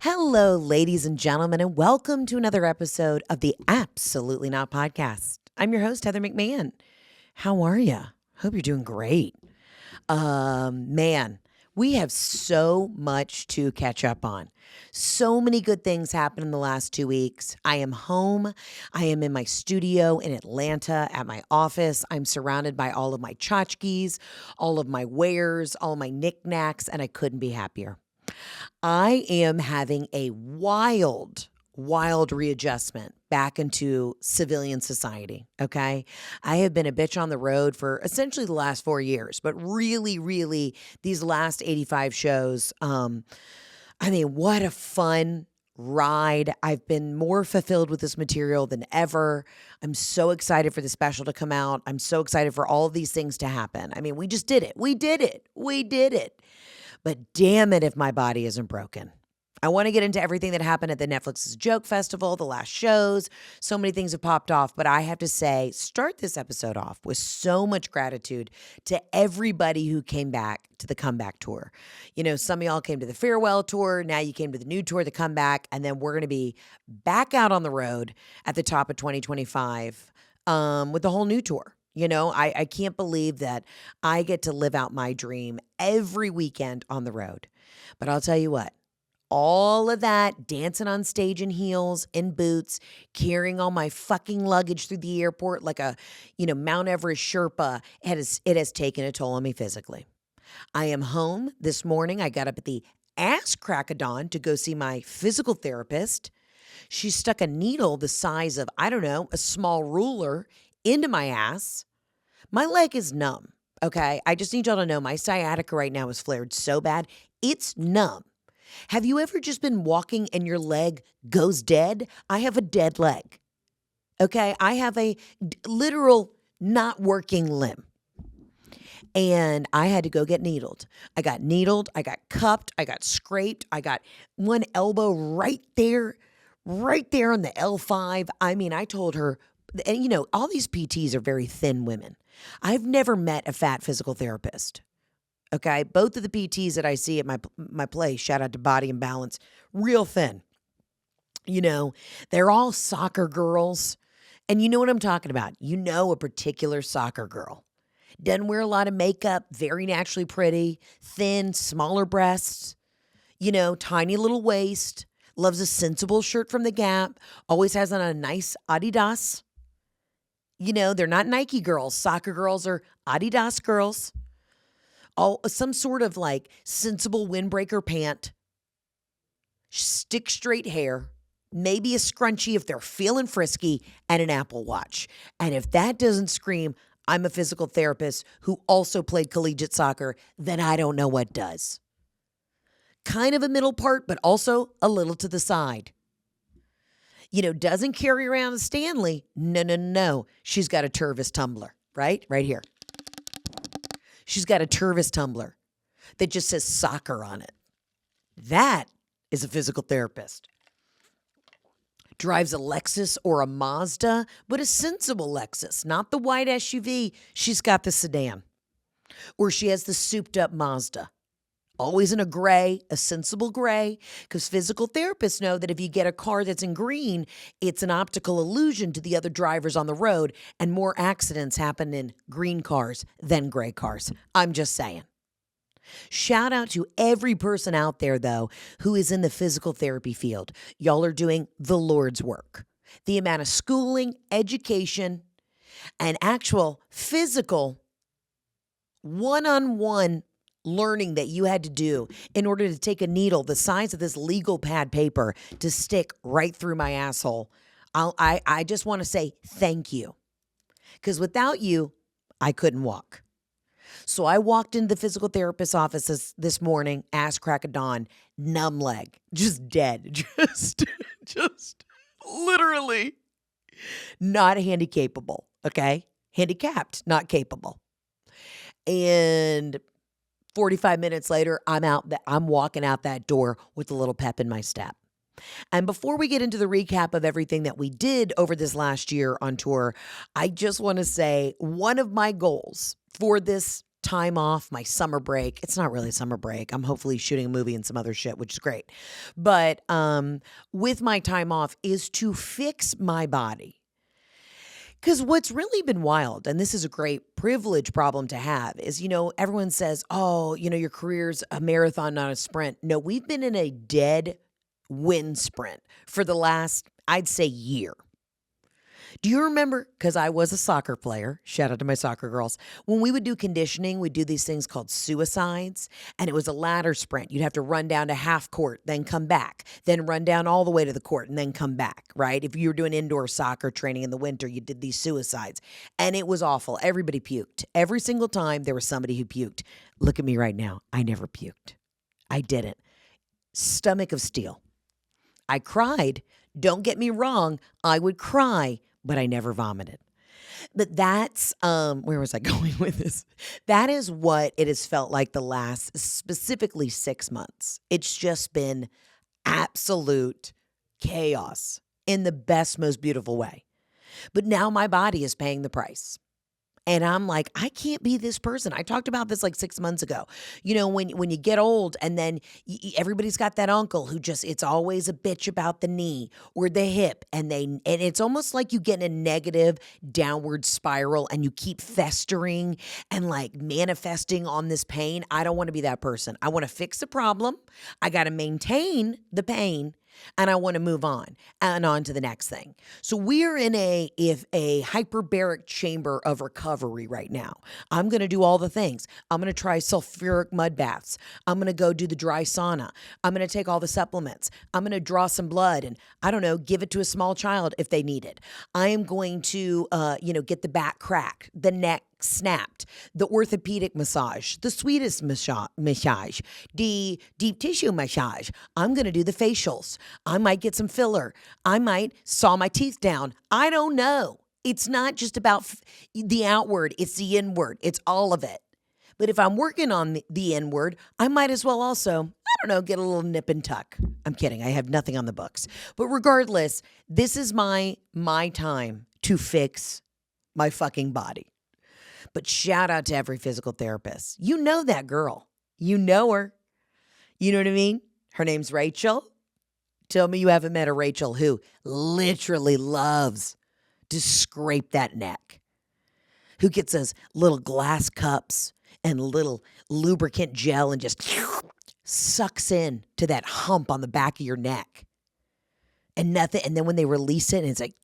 Hello, ladies and gentlemen, and welcome to another episode of the Absolutely Not podcast. I'm your host, Heather McMahan. How are you? Hope you're doing great. Man, we have so much to catch up on. So many good things happened in the last 2 weeks. I am home. I am in my studio in Atlanta at my office. I'm surrounded by all of my tchotchkes, all of my wares, all my knickknacks, and I couldn't be happier. I am having a wild readjustment back into civilian society, okay? I have been a bitch on the road for essentially the last 4 years, but really, these last 85 shows, what a fun ride. I've been more fulfilled with this material than ever. I'm so excited for the special to come out. I'm so excited for all of these things to happen. I mean, we just did it. We did it. But damn it if my body isn't broken. I want to get into everything that happened at the Netflix's Joke Festival, the last shows. So many things have popped off, but I have to say, start this episode off with so much gratitude to everybody who came back to the comeback tour. You know, some of y'all came to the farewell tour. Now you came to the new tour, the comeback, and then we're going to be back out on the road at the top of 2025 with the whole new tour. You know, I can't believe that I get to live out my dream every weekend on the road. But I'll tell you what, all of that dancing on stage in heels, in boots, carrying all my fucking luggage through the airport like a, Mount Everest Sherpa, it has taken a toll on me physically. I am home this morning. I got up at the ass crack of dawn to go see my physical therapist. She stuck a needle the size of, a small ruler into my ass. My leg is numb, okay? I just need y'all to know my sciatica right now is flared so bad, it's numb. Have you ever just been walking and your leg goes dead? I have a dead leg, okay? I have a literal not working limb. And I had to go get needled. I got needled, I got cupped, I got scraped, I got one elbow right there on the L5. I mean, I told her, and all these PTs are very thin women. I've never met a fat physical therapist. Okay, both of the PTs that I see at my place, shout out to Body and Balance, real thin. They're all soccer girls, and you know what I'm talking about. You know a particular soccer girl. Doesn't wear a lot of makeup, very naturally pretty, thin, smaller breasts, tiny little waist, loves a sensible shirt from the Gap, always has on a nice Adidas. They're not Nike girls. Soccer girls are Adidas girls. Some sort of like sensible windbreaker pant, stick straight hair, maybe a scrunchie if they're feeling frisky, and an Apple Watch. And if that doesn't scream, I'm a physical therapist who also played collegiate soccer, then I don't know what does. Kind of a middle part, but also a little to the side. Doesn't carry around a Stanley. No. She's got a Tervis tumbler, right? Right here. She's got a Tervis tumbler that just says soccer on it. That is a physical therapist. Drives a Lexus or a Mazda, but a sensible Lexus, not the white SUV. She's got the sedan. Or she has the souped up Mazda. Always in a gray, a sensible gray, because physical therapists know that if you get a car that's in green, it's an optical illusion to the other drivers on the road, and more accidents happen in green cars than gray cars. I'm just saying. Shout out to every person out there, though, who is in the physical therapy field. Y'all are doing the Lord's work. The amount of schooling, education, and actual physical one-on-one learning that you had to do in order to take a needle the size of this legal pad paper to stick right through my asshole. I just want to say thank you. Because without you, I couldn't walk. So I walked into the physical therapist's office this morning, ass crack of dawn, numb leg, just dead, just literally not handicapable, okay? Handicapped, not capable. And 45 minutes later, I'm walking out that door with a little pep in my step. And before we get into the recap of everything that we did over this last year on tour, I just want to say one of my goals for this time off, my summer break. It's not really summer break. I'm hopefully shooting a movie and some other shit, which is great. But with my time off is to fix my body. Because what's really been wild, and this is a great privilege problem to have, is, everyone says, oh, your career's a marathon, not a sprint. No, we've been in a dead wind sprint for the last, I'd say, year. Do you remember, because I was a soccer player, shout out to my soccer girls, when we would do conditioning, we'd do these things called suicides, and it was a ladder sprint. You'd have to run down to half court, then come back, then run down all the way to the court, and then come back, right? If you were doing indoor soccer training in the winter, you did these suicides, and it was awful. Everybody puked. Every single time there was somebody who puked. Look at me right now. I never puked. I didn't. Stomach of steel. I cried. Don't get me wrong. I would cry, but I never vomited. But that's, where was I going with this? That is what it has felt like the last, specifically 6 months. It's just been absolute chaos in the best, most beautiful way. But now my body is paying the price. And I'm like, I can't be this person. I talked about this like 6 months ago. When you get old and then everybody's got that uncle who it's always a bitch about the knee or the hip. And it's almost like you get in a negative downward spiral and you keep festering and like manifesting on this pain. I don't want to be that person. I want to fix the problem. I got to maintain the pain. And I want to move on and on to the next thing. So we're in a hyperbaric chamber of recovery right now. I'm going to do all the things. I'm going to try sulfuric mud baths. I'm going to go do the dry sauna. I'm going to take all the supplements. I'm going to draw some blood and, I don't know, give it to a small child if they need it. I am going to, get the back cracked, the neck snapped, the orthopedic massage, the sweetest massage, the deep tissue massage. I'm going to do the facials. I might get some filler. I might saw my teeth down. I don't know. It's not just about the outward. It's the inward. It's all of it. But if I'm working on the inward, I might as well also, get a little nip and tuck. I'm kidding. I have nothing on the books. But regardless, this is my time to fix my fucking body. But shout out to every physical therapist. You know that girl. You know her. You know what I mean? Her name's Rachel. Tell me you haven't met a Rachel who literally loves to scrape that neck. Who gets those little glass cups and little lubricant gel and just sucks in to that hump on the back of your neck. And nothing. And then when they release it, and it's like,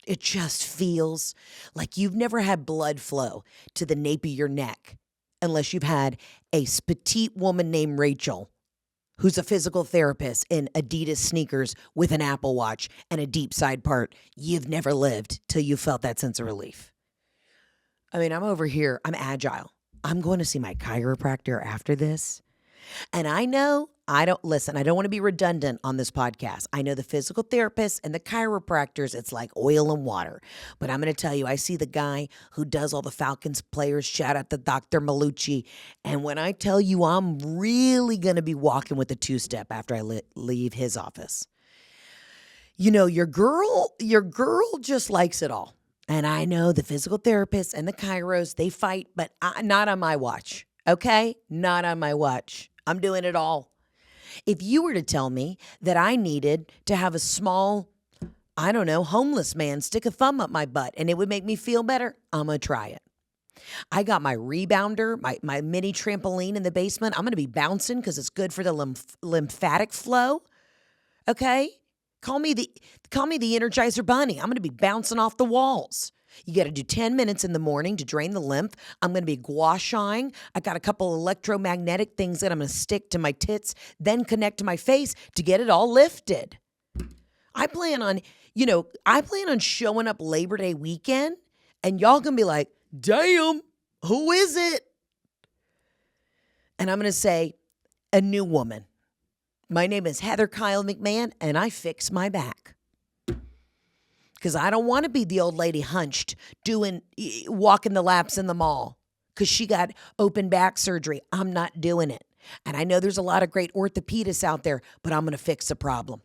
it just feels like you've never had blood flow to the nape of your neck unless you've had a petite woman named Rachel who's a physical therapist in Adidas sneakers with an Apple Watch and a deep side part. You've never lived till you felt that sense of relief. I mean, I'm over here. I'm agile. I'm going to see my chiropractor after this. And I know, I don't want to be redundant on this podcast. I know the physical therapists and the chiropractors, it's like oil and water. But I'm going to tell you, I see the guy who does all the Falcons players, shout out to Dr. Malucci. And when I tell you I'm really going to be walking with a two-step after I leave his office. Your girl just likes it all. And I know the physical therapists and the chiros, they fight, but not on my watch. Okay? Not on my watch. I'm doing it all. If you were to tell me that I needed to have a small, homeless man stick a thumb up my butt and it would make me feel better, I'm going to try it. I got my rebounder, my mini trampoline in the basement. I'm going to be bouncing because it's good for the lymphatic flow. Okay? Call me the Energizer Bunny. I'm going to be bouncing off the walls. You got to do 10 minutes in the morning to drain the lymph. I'm going to be gua shaing. I got a couple electromagnetic things that I'm going to stick to my tits, then connect to my face to get it all lifted. I plan on showing up Labor Day weekend, and y'all going to be like, damn, who is it? And I'm going to say, a new woman. My name is Heather McMahan, and I fix my back. Because I don't want to be the old lady hunched walking the laps in the mall because she got open back surgery. I'm not doing it. And I know there's a lot of great orthopedists out there, but I'm going to fix the problem.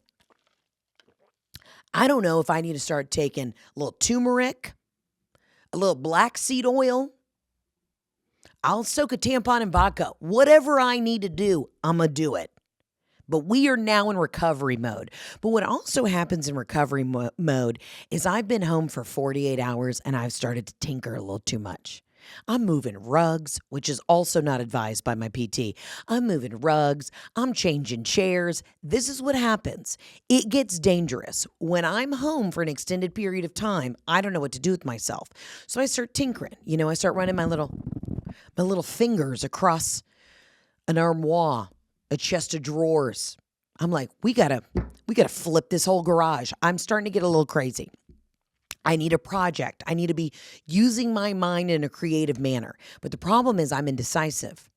I don't know if I need to start taking a little turmeric, a little black seed oil. I'll soak a tampon in vodka. Whatever I need to do, I'm going to do it. But we are now in recovery mode. But what also happens in recovery mode is I've been home for 48 hours and I've started to tinker a little too much. I'm moving rugs, which is also not advised by my PT. I'm moving rugs. I'm changing chairs. This is what happens. It gets dangerous. When I'm home for an extended period of time, I don't know what to do with myself. So I start tinkering. I start running my little fingers across an armoire, a chest of drawers. I'm like, we gotta flip this whole garage. I'm starting to get a little crazy. I need a project. I need to be using my mind in a creative manner. But the problem is I'm indecisive.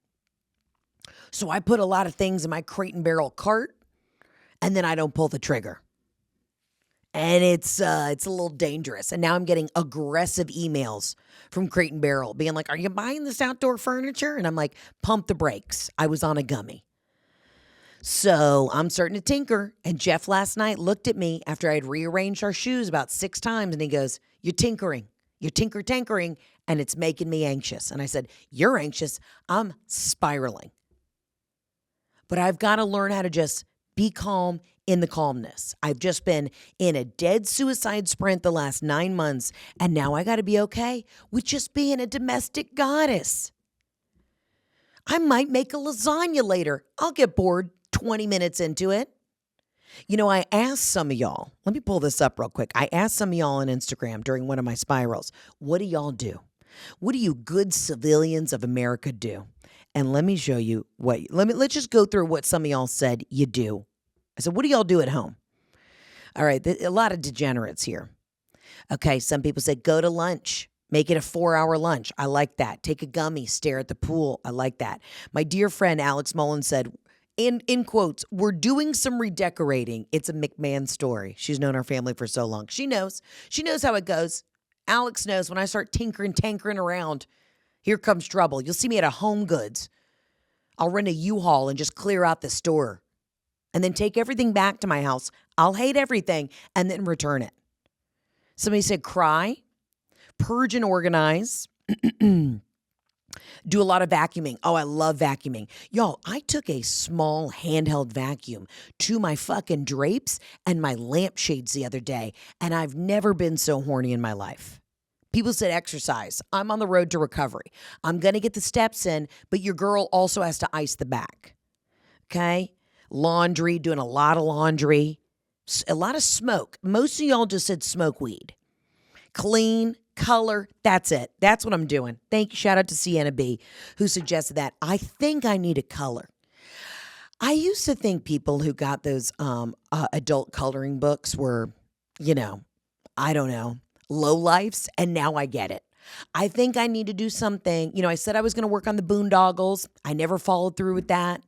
So I put a lot of things in my crate and barrel cart, and then I don't pull the trigger. And it's a little dangerous. And now I'm getting aggressive emails from Crate and Barrel being like, are you buying this outdoor furniture? And I'm like, pump the brakes. I was on a gummy. So I'm starting to tinker. And Jeff last night looked at me after I had rearranged our shoes about 6 times. And he goes, you're tinkering. You're tinkering. And it's making me anxious. And I said, you're anxious. I'm spiraling. But I've got to learn how to just be calm in the calmness. I've just been in a dead suicide sprint the last 9 months. And now I got to be okay with just being a domestic goddess. I might make a lasagna later. I'll get bored 20 minutes into it. I asked some of y'all, let me pull this up real quick. I asked some of y'all on Instagram during one of my spirals, what do y'all do? What do you good civilians of America do? And let me show you let's just go through what some of y'all said you do. I said, what do y'all do at home? All right, a lot of degenerates here. Okay, some people said go to lunch. Make it a 4-hour lunch. I like that. Take a gummy, stare at the pool. I like that. My dear friend Alex Mullen said, in quotes, we're doing some redecorating. It's a McMahan story. She's known our family for so long. She knows how it goes. Alex knows when I start tankering around, here comes trouble. You'll see me at a Home Goods. I'll rent a U-Haul and just clear out the store and then take everything back to my house. I'll hate everything and then return it. Somebody said cry, purge and organize. Do a lot of vacuuming. Oh, I love vacuuming. Y'all, I took a small handheld vacuum to my fucking drapes and my lampshades the other day, and I've never been so horny in my life. People said exercise. I'm on the road to recovery. I'm going to get the steps in, but your girl also has to ice the back. Okay? Laundry, doing a lot of laundry. A lot of smoke. Most of y'all just said smoke weed. Clean. Color, that's it. That's what I'm doing. Thank you. Shout out to Sienna B, who suggested that. I think I need a color. I used to think people who got those adult coloring books were, I don't know, lowlifes, and now I get it. I think I need to do something. I said I was going to work on the boondoggles. I never followed through with that.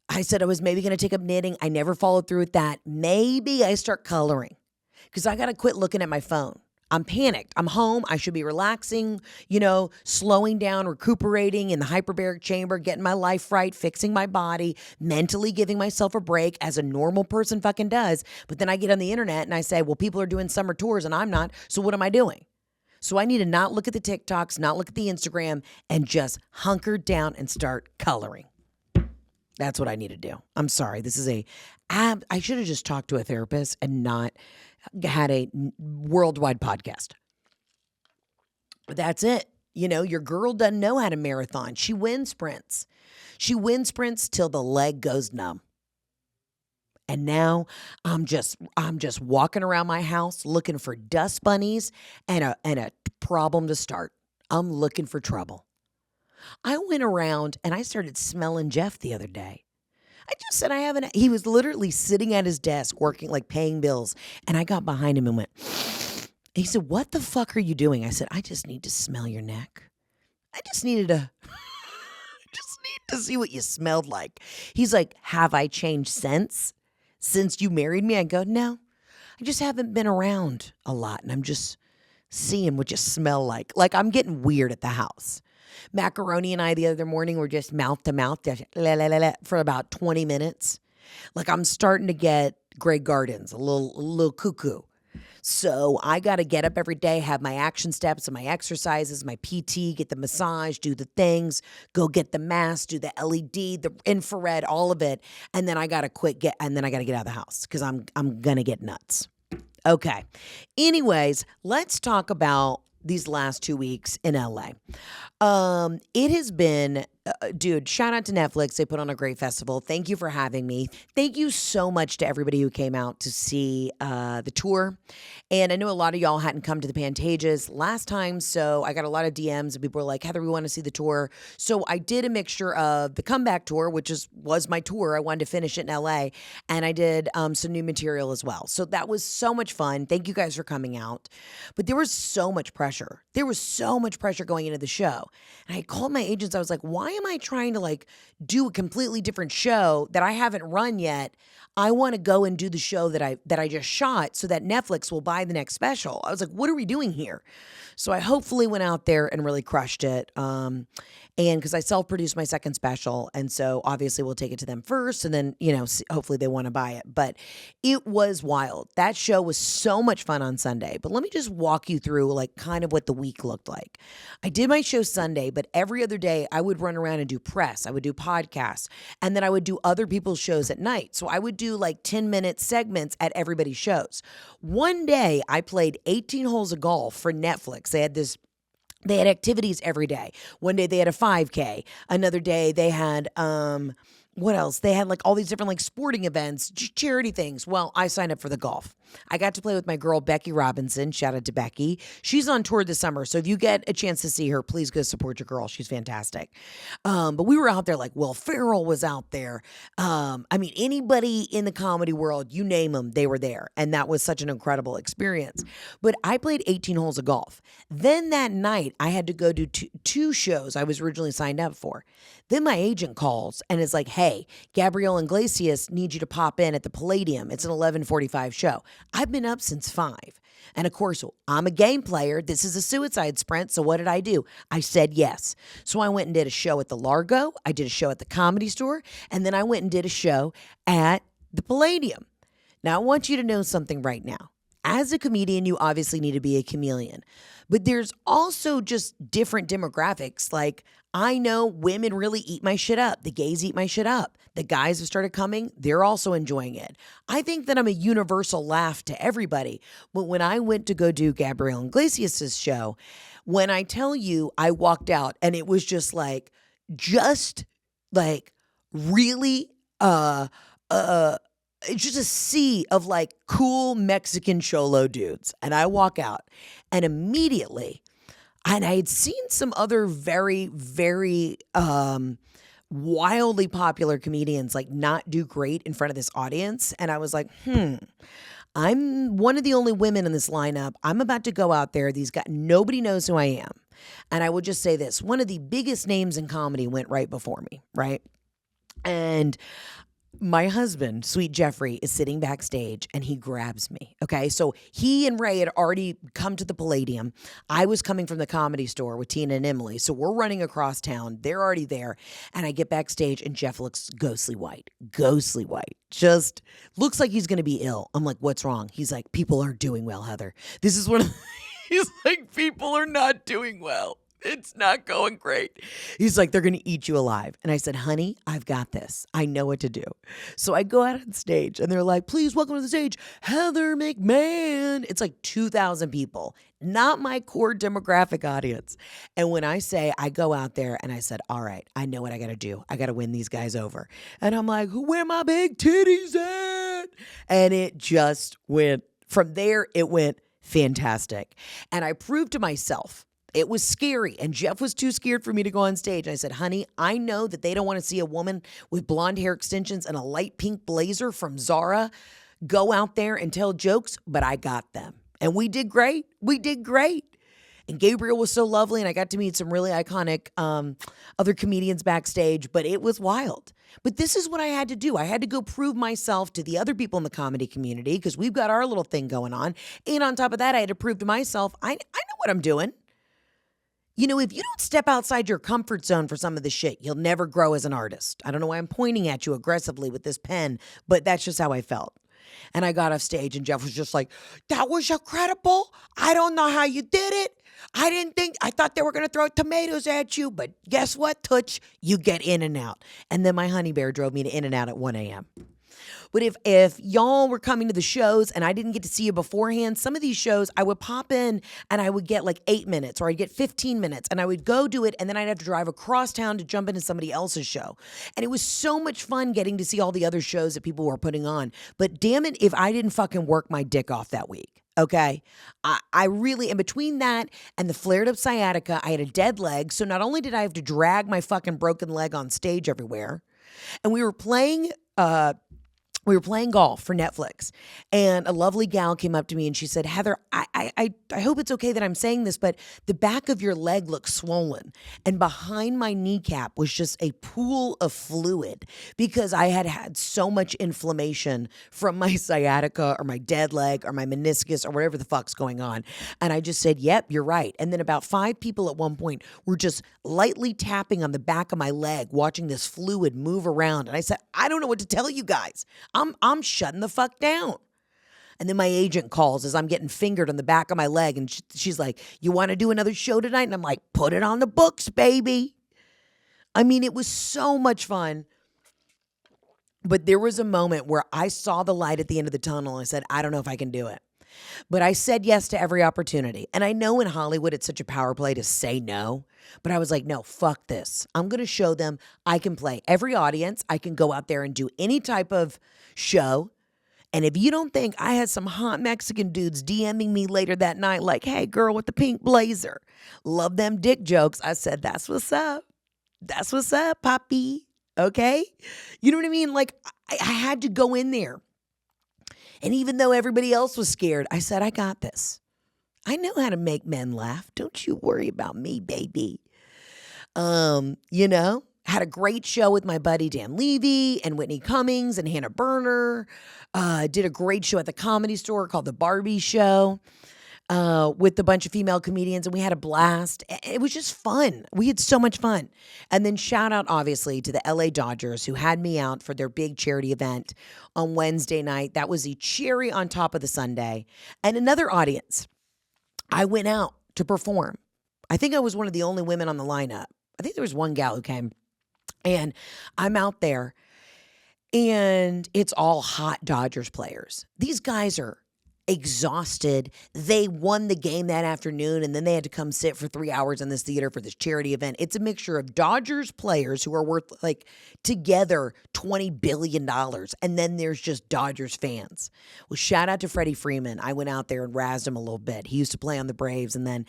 I said I was maybe going to take up knitting. I never followed through with that. Maybe I start coloring because I got to quit looking at my phone. I'm panicked. I'm home. I should be relaxing, slowing down, recuperating in the hyperbaric chamber, getting my life right, fixing my body, mentally giving myself a break as a normal person fucking does. But then I get on the internet and I say, well, people are doing summer tours and I'm not. So what am I doing? So I need to not look at the TikToks, not look at the Instagram, and just hunker down and start coloring. That's what I need to do. I'm sorry. This is I should have just talked to a therapist and not had a worldwide podcast. But that's it. Your girl doesn't know how to marathon. She wins sprints. She wins sprints till the leg goes numb. And now I'm just walking around my house looking for dust bunnies and a problem to start. I'm looking for trouble. I went around and I started smelling Jeff the other day. I just said he was literally sitting at his desk working, like paying bills. And I got behind him and went, he said, what the fuck are you doing? I said, I just need to smell your neck. I just need to see what you smelled like. He's like, have I changed since you married me? I go, no, I just haven't been around a lot. And I'm just seeing what you smell like. Like I'm getting weird at the house. Macaroni and I the other morning were just mouth to mouth for about 20 minutes. Like I'm starting to get Grey Gardens, a little cuckoo. So I got to get up every day, have my action steps and my exercises, my PT, get the massage, do the things, go get the mask, do the LED, the infrared, all of it. And then I got to and then I got to get out of the house because I'm going to get nuts. Okay. Anyways, let's talk about these last 2 weeks in LA. It has been, dude, shout out to Netflix. They put on a great festival. Thank you for having me. Thank you so much to everybody who came out to see the tour. And I know a lot of y'all hadn't come to the Pantages last time, so I got a lot of DMs and people were like, Heather, we want to see the tour. So I did a mixture of the comeback tour, which was my tour. I wanted to finish it in LA. And I did some new material as well. So that was so much fun. Thank you guys for coming out. But there was so much pressure. There was so much pressure going into the show. And I called my agents. I was like, why am I trying to do a completely different show that I haven't run yet? I want to go and do the show that I just shot so that Netflix will buy the next special. I was like, what are we doing here? So I hopefully went out there and really crushed it. And because I self-produced my second special. And so obviously we'll take it to them first and then, hopefully they want to buy it. But it was wild. That show was so much fun on Sunday. But let me just walk you through kind of what the week looked like. I did my show Sunday, but every other day I would run around and do press. I would do podcasts. And then I would do other people's shows at night. So I would do 10-minute segments at everybody's shows. One day I played 18 holes of golf for Netflix. They had activities every day. One day they had a 5K. Another day they had, what else? They had all these different sporting events, charity things. Well, I signed up for the golf. I got to play with my girl, Becky Robinson. Shout out to Becky. She's on tour this summer. So if you get a chance to see her, please go support your girl. She's fantastic. But we were out there Will Ferrell was out there. Anybody in the comedy world, you name them, they were there. And that was such an incredible experience. But I played 18 holes of golf. Then that night, I had to go do two shows I was originally signed up for. Then my agent calls and is like, hey, Gabrielle Iglesias needs you to pop in at the Palladium. It's an 11:45 show. I've been up since 5. And of course, I'm a game player. This is a suicide sprint. So what did I do? I said yes. So I went and did a show at the Largo. I did a show at the Comedy Store. And then I went and did a show at the Palladium. Now, I want you to know something right now. As a comedian, you obviously need to be a chameleon. But there's also just different demographics. I know women really eat my shit up. The gays eat my shit up. The guys have started coming. They're also enjoying it. I think that I'm a universal laugh to everybody. But when I went to go do Gabrielle Iglesias' show, when I tell you I walked out and it was just really, it's just a sea of cool Mexican cholo dudes. And I walk out and immediately, and I had seen some other very, very wildly popular comedians not do great in front of this audience. And I was like, I'm one of the only women in this lineup. I'm about to go out there. Nobody knows who I am. And I will just say this. One of the biggest names in comedy went right before me, right? And my husband, Sweet Jeffrey, is sitting backstage and he grabs me. Okay. So he and Ray had already come to the Palladium. I was coming from the Comedy Store with Tina and Emily. So we're running across town. They're already there. And I get backstage and Jeff looks ghostly white. Just looks like he's going to be ill. I'm like, what's wrong? He's like, people aren't doing well, Heather. This is one of he's like, people are not doing well. It's not going great. He's like, they're going to eat you alive. And I said, honey, I've got this. I know what to do. So I go out on stage and they're like, please welcome to the stage, Heather McMahan. It's 2,000 people, not my core demographic audience. And when I say I go out there and I said, all right, I know what I got to do. I got to win these guys over. And I'm like, where my big titties at? And it just went, from there, it went fantastic. And I proved to myself, it was scary, and Jeff was too scared for me to go on stage. I said, honey, I know that they don't want to see a woman with blonde hair extensions and a light pink blazer from Zara go out there and tell jokes, but I got them. And we did great. And Gabriel was so lovely, and I got to meet some really iconic other comedians backstage, but it was wild. But this is what I had to do. I had to go prove myself to the other people in the comedy community because we've got our little thing going on. And on top of that, I had to prove to myself, I know what I'm doing. If you don't step outside your comfort zone for some of this shit, you'll never grow as an artist. I don't know why I'm pointing at you aggressively with this pen, but that's just how I felt. And I got off stage and Jeff was just like, that was incredible. I don't know how you did it. I thought they were going to throw tomatoes at you, but guess what, Tooch? You get in and out. And then my honey bear drove me to In and Out at 1 a.m. But if y'all were coming to the shows and I didn't get to see you beforehand, some of these shows I would pop in and I would get like 8 minutes or I'd get 15 minutes and I would go do it and then I'd have to drive across town to jump into somebody else's show. And it was so much fun getting to see all the other shows that people were putting on. But damn it, if I didn't fucking work my dick off that week. Okay. I really, in between that and the flared up sciatica, I had a dead leg. So not only did I have to drag my fucking broken leg on stage everywhere, and we were playing golf for Netflix, and a lovely gal came up to me and she said, Heather, I hope it's okay that I'm saying this, but the back of your leg looks swollen. And behind my kneecap was just a pool of fluid because I had so much inflammation from my sciatica or my dead leg or my meniscus or whatever the fuck's going on. And I just said, yep, you're right. And then about 5 people at one point were just lightly tapping on the back of my leg, watching this fluid move around. And I said, I don't know what to tell you guys. I'm shutting the fuck down. And then my agent calls as I'm getting fingered on the back of my leg. And she's like, you want to do another show tonight? And I'm like, put it on the books, baby. I mean, it was so much fun. But there was a moment where I saw the light at the end of the tunnel. And I said, I don't know if I can do it. But I said yes to every opportunity. And I know in Hollywood, it's such a power play to say no. But I was like, no, fuck this. I'm going to show them I can play every audience. I can go out there and do any type of show. And if you don't think I had some hot Mexican dudes DMing me later that night like, hey, girl with the pink blazer, love them dick jokes. I said, that's what's up. That's what's up, Poppy. Okay? You know what I mean? Like, I had to go in there. And even though everybody else was scared, I said, I got this. I know how to make men laugh. Don't you worry about me, baby. Had a great show with my buddy Dan Levy and Whitney Cummings and Hannah Berner. Did a great show at the Comedy Store called The Barbie Show with a bunch of female comedians, and we had a blast. It was just fun. We had so much fun. And then shout out, obviously, to the LA Dodgers who had me out for their big charity event on Wednesday night. That was the cherry on top of the sundae. And another audience. I went out to perform. I think I was one of the only women on the lineup. I think there was one gal who came. And I'm out there, and it's all hot Dodgers players. These guys are exhausted. They won the game that afternoon, and then they had to come sit for 3 hours in this theater for this charity event. It's a mixture of Dodgers players who are worth like together $20 billion. And then there's just Dodgers fans. Well, shout out to Freddie Freeman. I went out there and razzed him a little bit. He used to play on the Braves and then,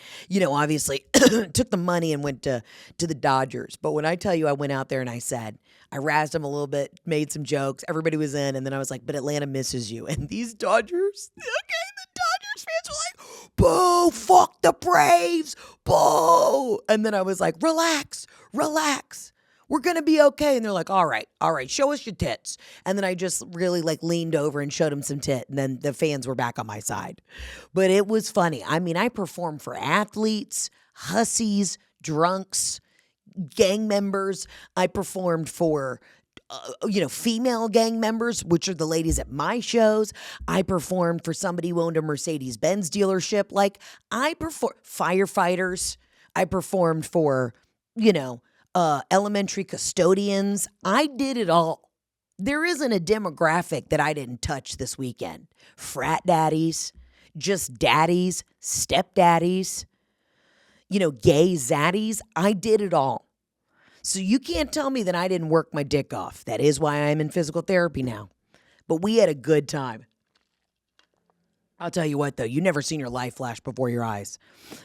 obviously took the money and went to the Dodgers. But when I tell you I went out there and I razzed him a little bit, made some jokes. Everybody was in. And then I was like, but Atlanta misses you. And these Dodgers, the Dodgers fans were like, boo, fuck the Braves, boo. And then I was like, relax. We're going to be okay. And they're like, all right, show us your tits. And then I just really leaned over and showed them some tit. And then the fans were back on my side. But it was funny. I mean, I performed for athletes, hussies, drunks, gang members. I performed for female gang members, which are the ladies at my shows. I performed for somebody who owned a Mercedes-Benz dealership. I performed firefighters. I performed for, elementary custodians. I did it all. There isn't a demographic that I didn't touch this weekend. Frat daddies, just daddies, stepdaddies, gay zaddies. I did it all. So you can't tell me that I didn't work my dick off. That is why I'm in physical therapy now. But we had a good time. I'll tell you what, though. You've never seen your life flash before your eyes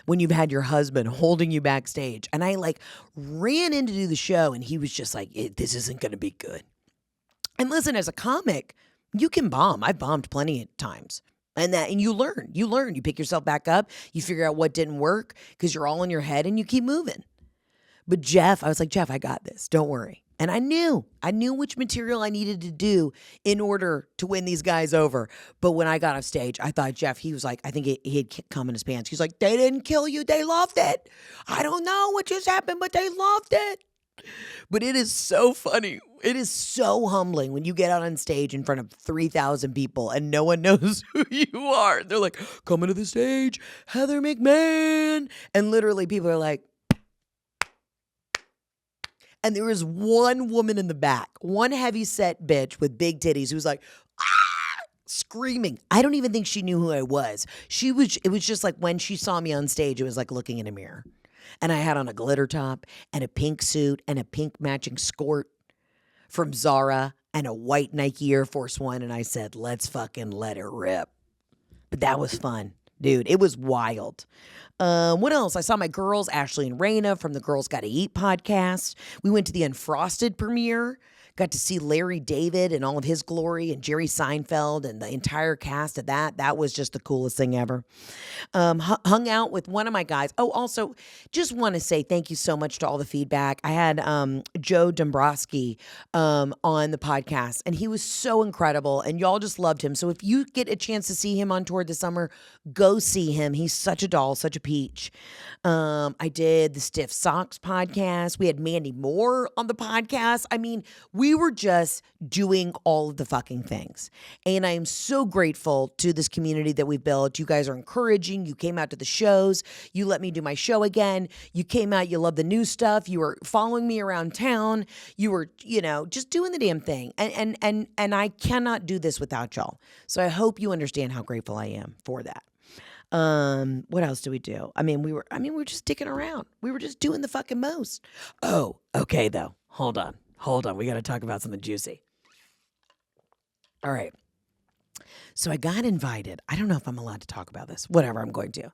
when you've had your husband holding you backstage. And I ran in to do the show and he was just like, this isn't going to be good. And listen, as a comic, you can bomb. I've bombed plenty of times. And you learn. You pick yourself back up. You figure out what didn't work because you're all in your head and you keep moving. But Jeff, I was like, Jeff, I got this. Don't worry. And I knew which material I needed to do in order to win these guys over. But when I got off stage, I thought Jeff, he was like, I think he had cum in his pants. He's like, they didn't kill you. They loved it. I don't know what just happened, but they loved it. But it is so funny. It is so humbling when you get out on stage in front of 3,000 people and no one knows who you are. They're like, coming to the stage, Heather McMahan. And literally people are like, and there was one woman in the back, one heavy set bitch with big titties who was like, ah, screaming. I don't even think she knew who I was. It was just like when she saw me on stage, it was like looking in a mirror. And I had on a glitter top and a pink suit and a pink matching skirt from Zara and a white Nike Air Force One. And I said, let's fucking let it rip. But that was fun. Dude, it was wild. What else? I saw my girls, Ashley and Raina from the Girls Gotta Eat podcast. We went to the Unfrosted premiere. Got to see Larry David in all of his glory and Jerry Seinfeld and the entire cast of that. That was just the coolest thing ever. Hung out with one of my guys. Oh, also, just want to say thank you so much to all the feedback. I had Joe Dombrowski on the podcast, and he was so incredible, and y'all just loved him. So if you get a chance to see him on tour this summer, go see him. He's such a doll, such a peach. I did the Stiff Socks podcast. We had Mandy Moore on the podcast. I mean, we were just doing all of the fucking things. And I am so grateful to this community that we've built. You guys are encouraging. You came out to the shows. You let me do my show again. You came out. You love the new stuff. You were following me around town. You were, just doing the damn thing. And I cannot do this without y'all. So I hope you understand how grateful I am for that. What else do we do? We were just dicking around. We were just doing the fucking most. Oh, okay though. Hold on. We got to talk about something juicy. All right. So I got invited. I don't know if I'm allowed to talk about this. Whatever, I'm going to.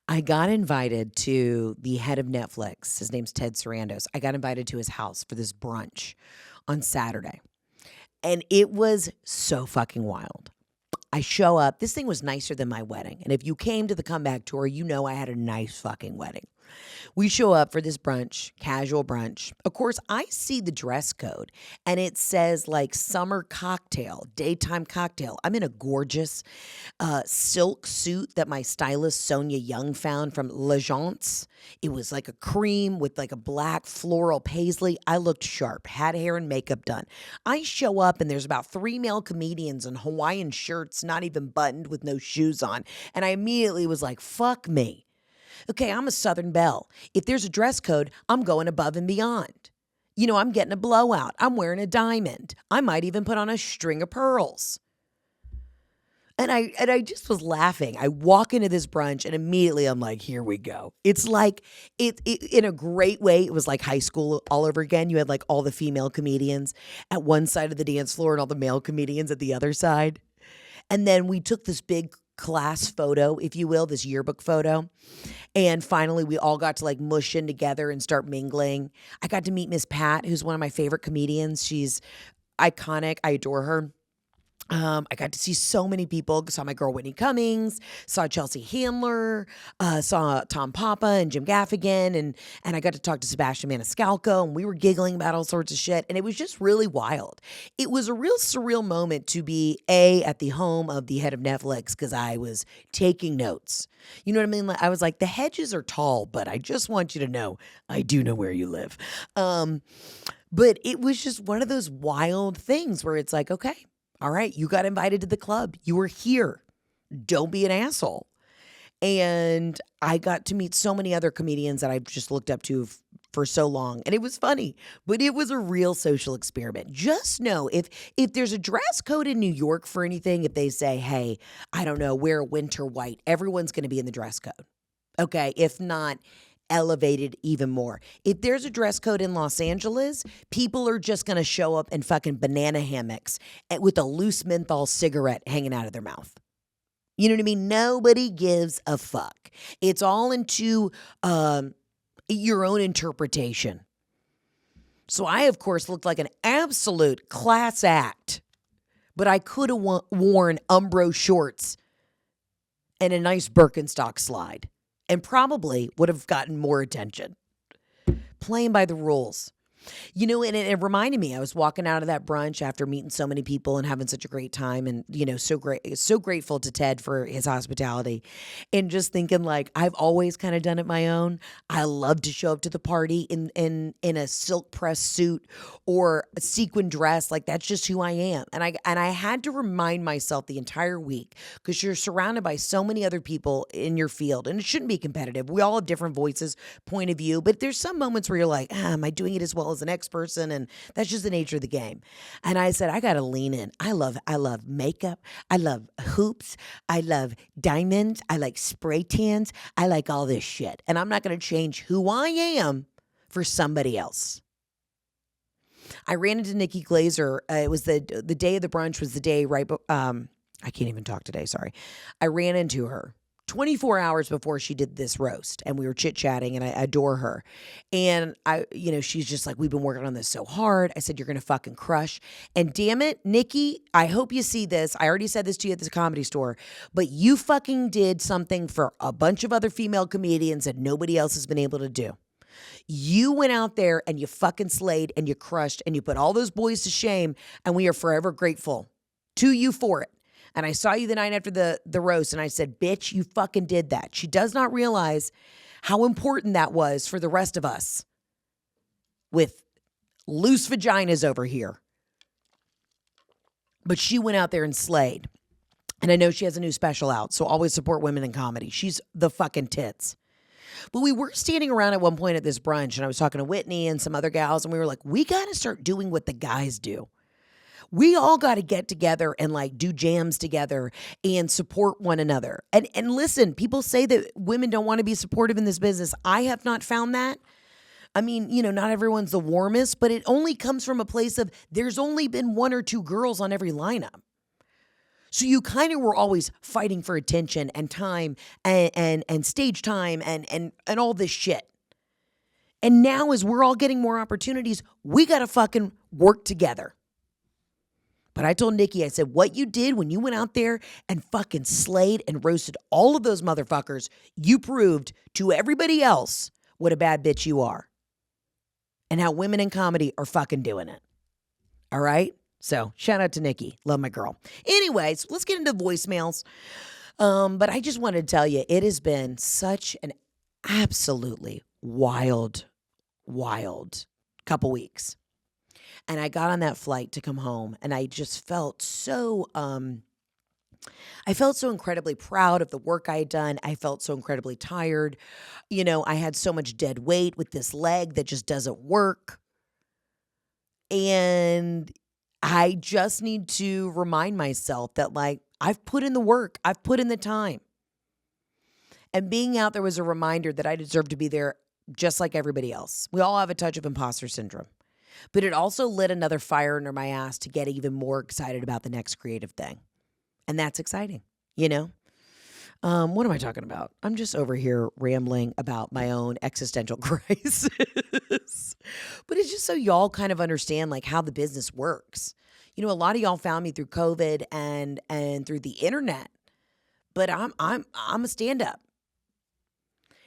I got invited to the head of Netflix. His name's Ted Sarandos. I got invited to his house for this brunch on Saturday. And it was so fucking wild. I show up. This thing was nicer than my wedding. And if you came to the comeback tour, you know I had a nice fucking wedding. We show up for this brunch, casual brunch. Of course, I see the dress code and it says like summer cocktail, daytime cocktail. I'm in a gorgeous silk suit that my stylist Sonia Young found from L'Agence. It was like a cream with like a black floral paisley. I looked sharp, had hair and makeup done. I show up and there's about 3 male comedians in Hawaiian shirts, not even buttoned, with no shoes on. And I immediately was like, fuck me. Okay, I'm a Southern belle. If there's a dress code, I'm going above and beyond. I'm getting a blowout. I'm wearing a diamond. I might even put on a string of pearls. And I just was laughing. I walk into this brunch and immediately I'm like, here we go. It's like, it in a great way, it was like high school all over again. You had like all the female comedians at one side of the dance floor and all the male comedians at the other side. And then we took this big class photo, if you will, this yearbook photo. And finally, we all got to like mush in together and start mingling. I got to meet Miss Pat, who's one of my favorite comedians. She's iconic. I adore her. I got to see so many people. Saw my girl Whitney Cummings, saw Chelsea Handler, saw Tom Papa and Jim Gaffigan, and I got to talk to Sebastian Maniscalco, and we were giggling about all sorts of shit, and it was just really wild. It was a real surreal moment to be at the home of the head of Netflix, because I was taking notes. You know what I mean? I was like, the hedges are tall, but I just want you to know I do know where you live. But it was just one of those wild things where it's like, okay, all right, you got invited to the club. You were here. Don't be an asshole. And I got to meet so many other comedians that I've just looked up to for so long. And it was funny, but it was a real social experiment. Just know if there's a dress code in New York for anything, if they say, hey, I don't know, wear winter white, everyone's going to be in the dress code. Okay, if not, elevated even more. If there's a dress code in Los Angeles, people are just going to show up in fucking banana hammocks with a loose menthol cigarette hanging out of their mouth. You know what I mean? Nobody gives a fuck. It's all into your own interpretation. So I, of course, looked like an absolute class act, but I could have worn Umbro shorts and a nice Birkenstock slide, and probably would have gotten more attention. Playing by the rules. And it reminded me, I was walking out of that brunch after meeting so many people and having such a great time and, so grateful to Ted for his hospitality and just thinking like, I've always kind of done it my own. I love to show up to the party in a silk press suit or a sequin dress. Like that's just who I am. And I had to remind myself the entire week because you're surrounded by so many other people in your field and it shouldn't be competitive. We all have different voices, point of view, but there's some moments where you're like, am I doing it as well as the next person? And that's just the nature of the game. And I said, I got to lean in. I love makeup. I love hoops. I love diamonds. I like spray tans. I like all this shit. And I'm not going to change who I am for somebody else. I ran into Nikki Glazer. It was the day of the brunch was the day right. I can't even talk today. Sorry. I ran into her 24 hours before she did this roast and we were chit-chatting and I adore her. And she's just like, we've been working on this so hard. I said, you're going to fucking crush. And damn it, Nikki, I hope you see this. I already said this to you at this Comedy Store, but you fucking did something for a bunch of other female comedians that nobody else has been able to do. You went out there and you fucking slayed and you crushed and you put all those boys to shame and we are forever grateful to you for it. And I saw you the night after the roast and I said, bitch, you fucking did that. She does not realize how important that was for the rest of us with loose vaginas over here. But she went out there and slayed. And I know she has a new special out, so always support women in comedy. She's the fucking tits. But we were standing around at one point at this brunch and I was talking to Whitney and some other gals and we were like, we got to start doing what the guys do. We all got to get together and like do jams together and support one another. And listen, people say that women don't want to be supportive in this business. I have not found that. I mean, not everyone's the warmest, but it only comes from a place of there's only been one or two girls on every lineup. So you kind of were always fighting for attention and time and stage time and all this shit. And now as we're all getting more opportunities, we got to fucking work together. But I told Nikki, I said, what you did when you went out there and fucking slayed and roasted all of those motherfuckers, you proved to everybody else what a bad bitch you are. And how women in comedy are fucking doing it. All right? So shout out to Nikki. Love my girl. Anyways, let's get into voicemails. But I just wanted to tell you, it has been such an absolutely wild couple weeks. And I got on that flight to come home and I just felt so incredibly proud of the work I had done. I felt so incredibly tired. I had so much dead weight with this leg that just doesn't work. And I just need to remind myself that like I've put in the work. I've put in the time. And being out there was a reminder that I deserve to be there just like everybody else. We all have a touch of imposter syndrome. But it also lit another fire under my ass to get even more excited about the next creative thing. And that's exciting, What am I talking about? I'm just over here rambling about my own existential crisis. But it's just so y'all kind of understand like how the business works. A lot of y'all found me through COVID and through the internet. But I'm a stand-up.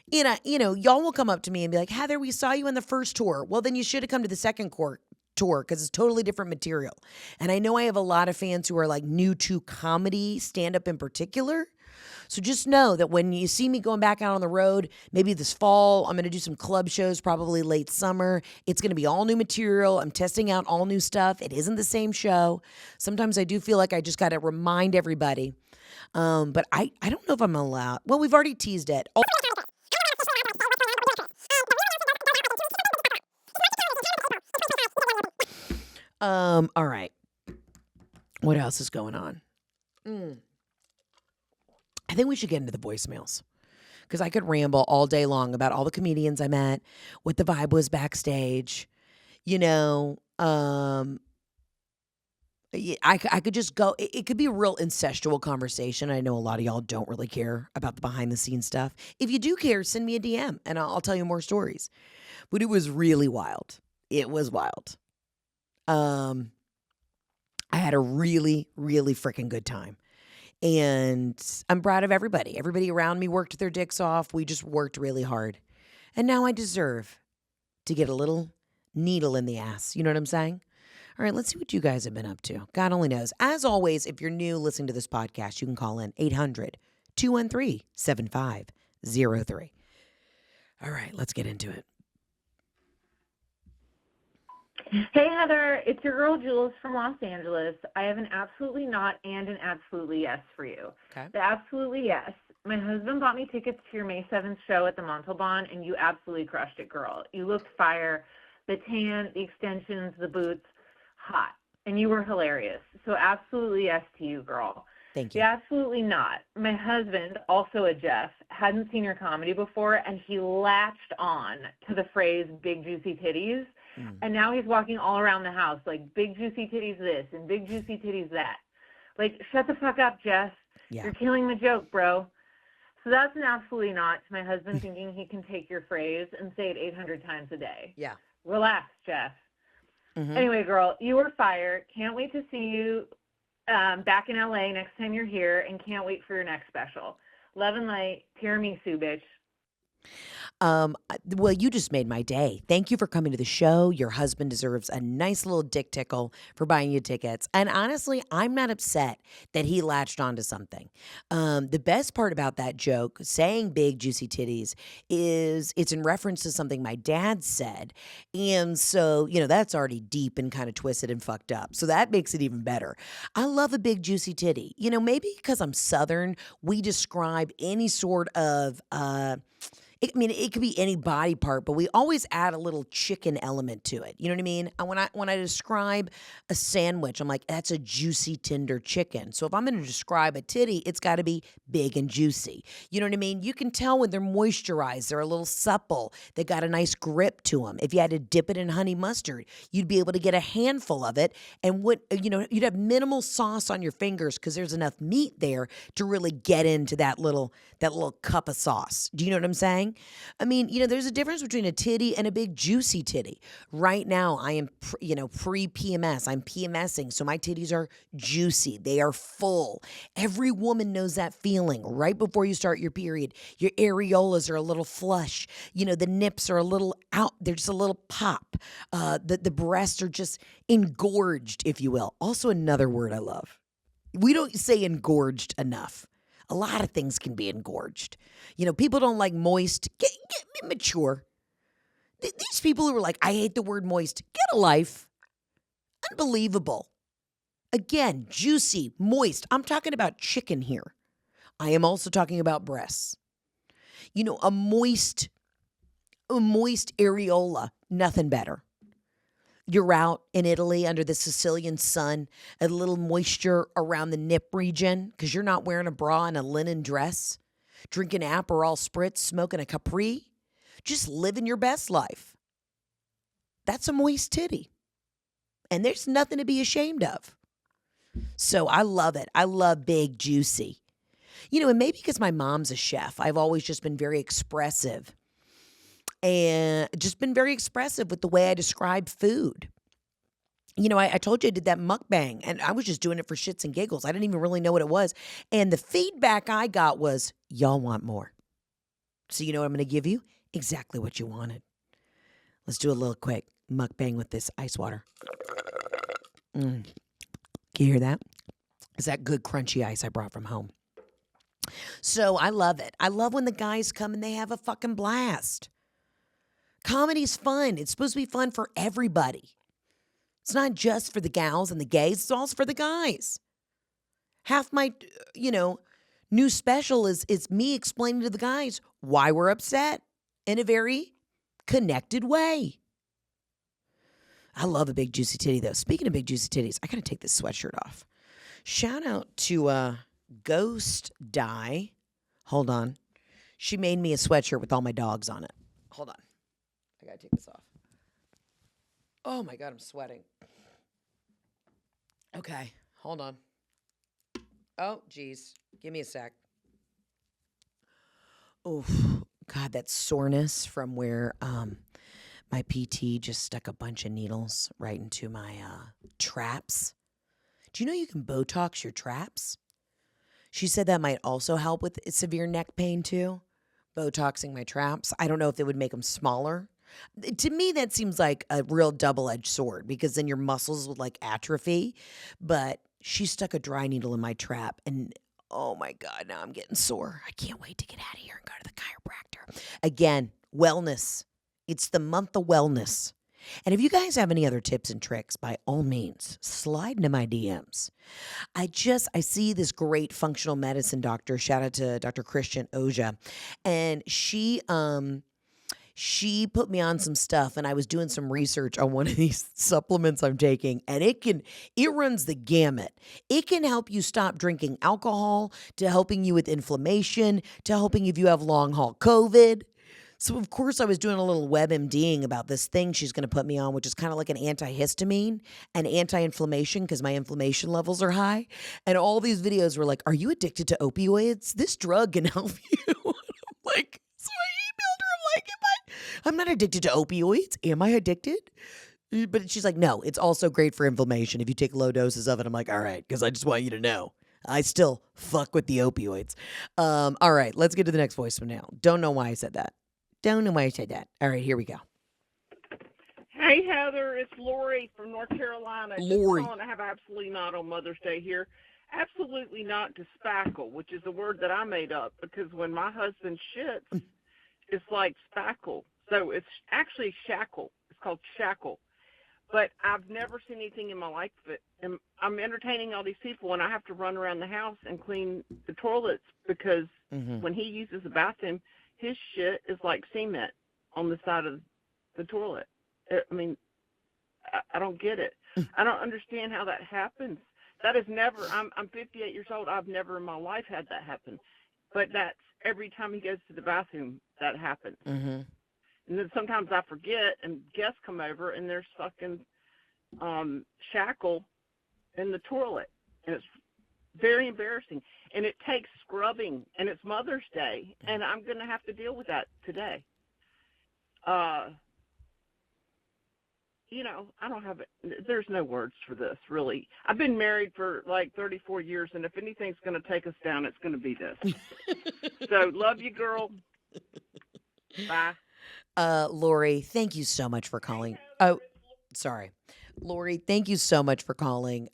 Y'all will come up to me and be like, Heather, we saw you on the first tour. Well, then you should have come to the second tour because it's totally different material. And I know I have a lot of fans who are like new to comedy, stand-up in particular. So just know that when you see me going back out on the road, maybe this fall, I'm going to do some club shows, probably late summer. It's going to be all new material. I'm testing out all new stuff. It isn't the same show. Sometimes I do feel like I just got to remind everybody. But I don't know if I'm allowed. Well, we've already teased it. All right. What else is going on? I think we should get into the voicemails because I could ramble all day long about all the comedians I met, what the vibe was backstage. I could just go. It could be a real incestual conversation. I know a lot of y'all don't really care about the behind the scenes stuff. If you do care, send me a DM and I'll tell you more stories. But it was really wild. It was wild. I had a really, really freaking good time. And I'm proud of everybody. Everybody around me worked their dicks off. We just worked really hard. And now I deserve to get a little needle in the ass. You know what I'm saying? All right, let's see what you guys have been up to. God only knows. As always, if you're new listening to this podcast, you can call in 800-213-7503. All right, let's get into it. Hey, Heather, it's your girl Jules from Los Angeles. I have an absolutely not and an absolutely yes for you. Okay. The absolutely yes. My husband bought me tickets to your May 7th show at the Montalban, and you absolutely crushed it, girl. You looked fire. The tan, the extensions, the boots, hot. And you were hilarious. So absolutely yes to you, girl. Thank you. Yeah, absolutely not. My husband, also a Jeff, hadn't seen your comedy before, and he latched on to the phrase big juicy titties. And now he's walking all around the house like big juicy titties this and big juicy titties that. Like, shut the fuck up, Jeff. Yeah. You're killing the joke, bro. So that's an absolutely not to my husband thinking he can take your phrase and say it 800 times a day. Yeah. Relax, Jeff. Anyway, girl, you were fired. Can't wait to see you back in LA next time you're here, and can't wait for your next special. Love and light. Tiramisu, bitch. Well, you just made my day. Thank you for coming to the show. Your husband deserves a nice little dick tickle for buying you tickets. And honestly, I'm not upset that he latched onto something. The best part about that joke, saying big juicy titties, is it's in reference to something my dad said. And so, that's already deep and kind of twisted and fucked up. So that makes it even better. I love a big juicy titty. Maybe because I'm Southern, we describe any sort of, it could be any body part, but we always add a little chicken element to it. You know what I mean? And when I describe a sandwich, I'm like, that's a juicy, tender chicken. So if I'm going to describe a titty, it's got to be big and juicy. You know what I mean? You can tell when they're moisturized, they're a little supple, they got a nice grip to them. If you had to dip it in honey mustard, you'd be able to get a handful of it, and you'd have minimal sauce on your fingers because there's enough meat there to really get into that little cup of sauce. Do you know what I'm saying? I mean, there's a difference between a titty and a big juicy titty. Right now, I am, pre-PMS. I'm PMSing, so my titties are juicy. They are full. Every woman knows that feeling right before you start your period. Your areolas are a little flush. The nips are a little out. They're just a little pop. The breasts are just engorged, if you will. Also, another word I love. We don't say engorged enough. A lot of things can be engorged. People don't like moist. Get mature. These people who are like, I hate the word moist. Get a life. Unbelievable. Again, juicy, moist. I'm talking about chicken here. I am also talking about breasts. A moist areola. Nothing better. You're out in Italy under the Sicilian sun, a little moisture around the nip region because you're not wearing a bra and a linen dress, drinking Aperol Spritz, smoking a Capri, just living your best life. That's a moist titty. And there's nothing to be ashamed of. So I love it. I love big, juicy. And maybe because my mom's a chef, I've always just been very expressive. And just been very expressive with the way I describe food. I told you I did that mukbang, and I was just doing it for shits and giggles. I didn't even really know what it was. And the feedback I got was, y'all want more. So you know what I'm going to give you? Exactly what you wanted. Let's do a little quick mukbang with this ice water. Can you hear that? It's that good crunchy ice I brought from home. So I love it. I love when the guys come and they have a fucking blast. Comedy's fun. It's supposed to be fun for everybody. It's not just for the gals and the gays. It's also for the guys. Half my, new special is me explaining to the guys why we're upset in a very connected way. I love a big juicy titty, though. Speaking of big juicy titties, I got to take this sweatshirt off. Shout out to Ghost Dye. Hold on. She made me a sweatshirt with all my dogs on it. Hold on. I got to take this off. Oh, my God, I'm sweating. Okay, hold on. Oh, geez. Give me a sec. Oh, God, that soreness from where my PT just stuck a bunch of needles right into my traps. Do you know you can Botox your traps? She said that might also help with severe neck pain, too. Botoxing my traps. I don't know if it would make them smaller. To me, that seems like a real double-edged sword because then your muscles would like atrophy. But she stuck a dry needle in my trap, and oh my God, now I'm getting sore. I can't wait to get out of here and go to the chiropractor. Again, wellness. It's the month of wellness. And if you guys have any other tips and tricks, by all means, slide into my DMs. I see this great functional medicine doctor. Shout out to Dr. Christian Oja. And she put me on some stuff, and I was doing some research on one of these supplements I'm taking, and it runs the gamut. It can help you stop drinking alcohol, to helping you with inflammation, to helping if you have long haul COVID. So of course I was doing a little WebMDing about this thing she's going to put me on, which is kind of like an antihistamine and anti-inflammation because my inflammation levels are high. And all these videos were like, "Are you addicted to opioids? This drug can help you." I'm like, so I emailed her. I'm like, I'm not addicted to opioids. Am I addicted? But she's like, no, it's also great for inflammation if you take low doses of it. I'm like, all right, because I just want you to know. I still fuck with the opioids. All right, let's get to the next voicemail now. Don't know why I said that. Don't know why I said that. All right, here we go. Hey, Heather, it's Lori from North Carolina. Lori. Just calling to have absolutely not on Mother's Day here. Absolutely not to spackle, which is a word that I made up because when my husband shits, it's like spackle. So it's actually shackle. It's called shackle. But I've never seen anything in my life that I'm entertaining all these people, and I have to run around the house and clean the toilets because when he uses the bathroom, his shit is like cement on the side of the toilet. I mean, I don't get it. I don't understand how that happens. That is never, I'm 58 years old. I've never in my life had that happen. But that's every time he goes to the bathroom, that happens. Mm-hmm. And then sometimes I forget and guests come over and there's fucking shackle in the toilet. And it's very embarrassing. And it takes scrubbing. And it's Mother's Day. And I'm going to have to deal with that today. You know, I don't have it. There's no words for this, really. I've been married for like 34 years. And if anything's going to take us down, it's going to be this. So love you, girl. Bye. Lori, thank you so much for calling. Oh, sorry. Lori, thank you so much for calling.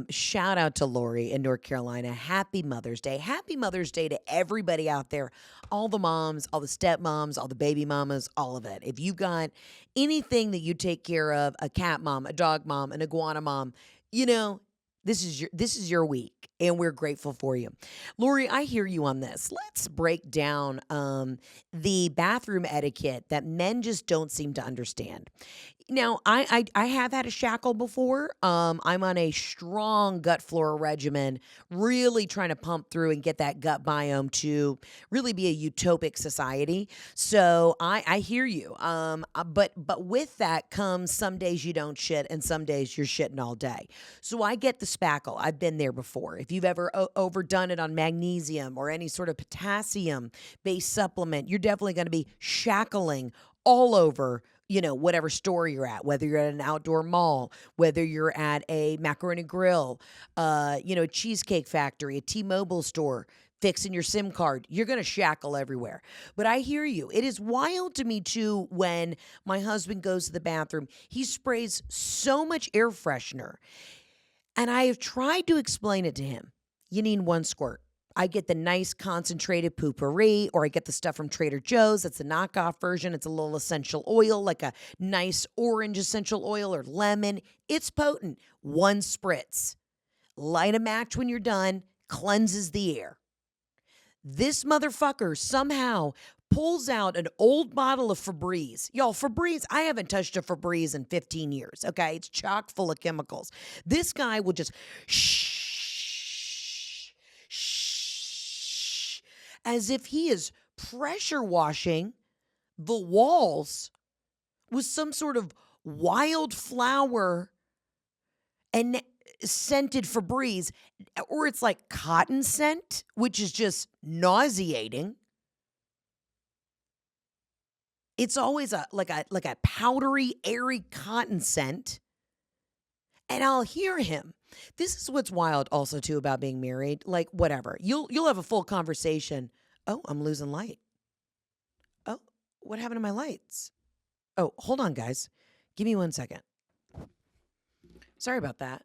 Shout out to Lori in North Carolina. Happy Mother's Day. Happy Mother's Day to everybody out there. All the moms, all the stepmoms, all the baby mamas, all of it. If you got anything that you take care of, a cat mom, a dog mom, an iguana mom, you know, this is your week, and we're grateful for you. Lori, I hear you on this. Let's break down the bathroom etiquette that men just don't seem to understand. Now, I have had a shackle before. I'm on a strong gut flora regimen, really trying to pump through and get that gut biome to really be a utopic society. So I hear you. But with that comes some days you don't shit and some days you're shitting all day. So I get the spackle. I've been there before. If you've ever overdone it on magnesium or any sort of potassium-based supplement, you're definitely going to be shackling all over, you know, whatever store you're at, whether you're at an outdoor mall, whether you're at a macaroni grill, cheesecake factory, a T-Mobile store, fixing your SIM card, you're going to shackle everywhere. But I hear you. It is wild to me, too, when my husband goes to the bathroom. He sprays so much air freshener. And I have tried to explain it to him. You need one squirt. I get the nice concentrated poopery, or I get the stuff from Trader Joe's. It's a knockoff version. It's a little essential oil, like a nice orange essential oil or lemon. It's potent. One spritz. Light a match when you're done. Cleanses the air. This motherfucker somehow pulls out an old bottle of Febreze. Y'all, Febreze, I haven't touched a Febreze in 15 years, okay? It's chock full of chemicals. This guy will just shh, as if he is pressure washing the walls with some sort of wildflower and scented Febreze, or it's like cotton scent, which is just nauseating. It's always like a powdery, airy cotton scent. And I'll hear him. This is what's wild also too about being married. Like, whatever. You'll have a full conversation. Oh, I'm losing light. Oh, what happened to my lights? Oh, hold on, guys. Give me 1 second. Sorry about that.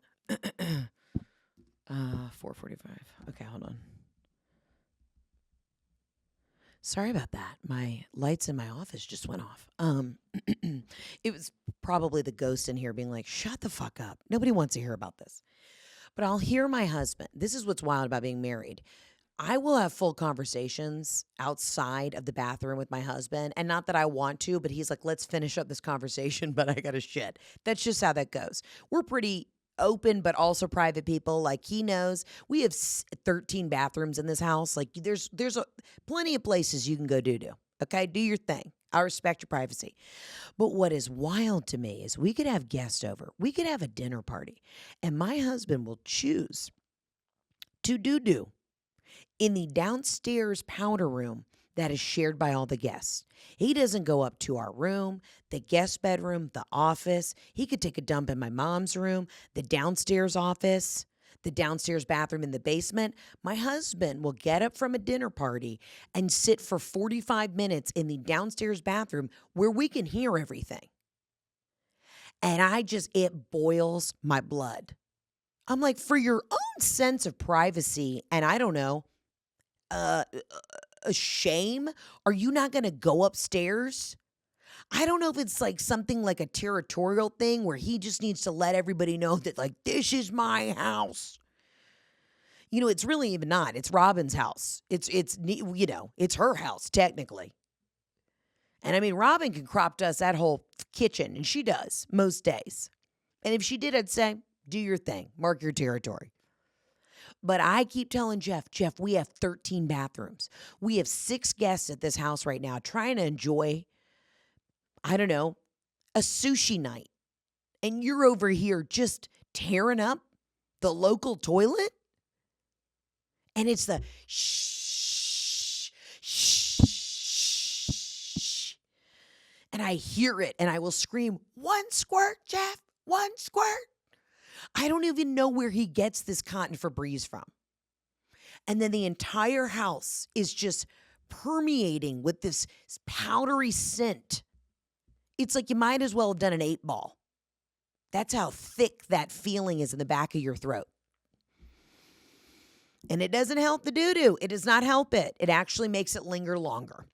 4:45. Okay, hold on. Sorry about that. My lights in my office just went off. It was probably the ghost in here being like, shut the fuck up. Nobody wants to hear about this. But I'll hear my husband. This is what's wild about being married. I will have full conversations outside of the bathroom with my husband. And not that I want to, but he's like, let's finish up this conversation, but I got to shit. That's just how that goes. We're pretty open, but also private people. Like, he knows we have 13 bathrooms in this house. Like, there's plenty of places you can go do. Okay, do your thing. I respect your privacy. But what is wild to me is we could have guests over. We could have a dinner party. And my husband will choose to do in the downstairs powder room that is shared by all the guests. He doesn't go up to our room, the guest bedroom, the office. He could take a dump in my mom's room, the downstairs office, the downstairs bathroom in the basement. My husband will get up from a dinner party and sit for 45 minutes in the downstairs bathroom where we can hear everything. And it boils my blood. I'm like, for your own sense of privacy, and I don't know, a shame, are you not going to go upstairs? I don't know if it's like something like a territorial thing where he just needs to let everybody know that, like, this is my house. You know, it's really even not. It's Robin's house. It's her house technically. And I mean, Robin can crop dust that whole kitchen, and she does most days. And if she did, I'd say, do your thing, mark your territory. But I keep telling Jeff, we have 13 bathrooms. We have 6 guests at this house right now trying to enjoy, I don't know, a sushi night. And you're over here just tearing up the local toilet? And it's the shh, shh, shh. And I hear it and I will scream, 1 squirt, Jeff, 1 squirt. I don't even know where he gets this cotton Febreze from. And then the entire house is just permeating with this powdery scent. It's like you might as well have done an 8-ball. That's how thick that feeling is in the back of your throat. And it doesn't help the doo-doo. It does not help it. It actually makes it linger longer.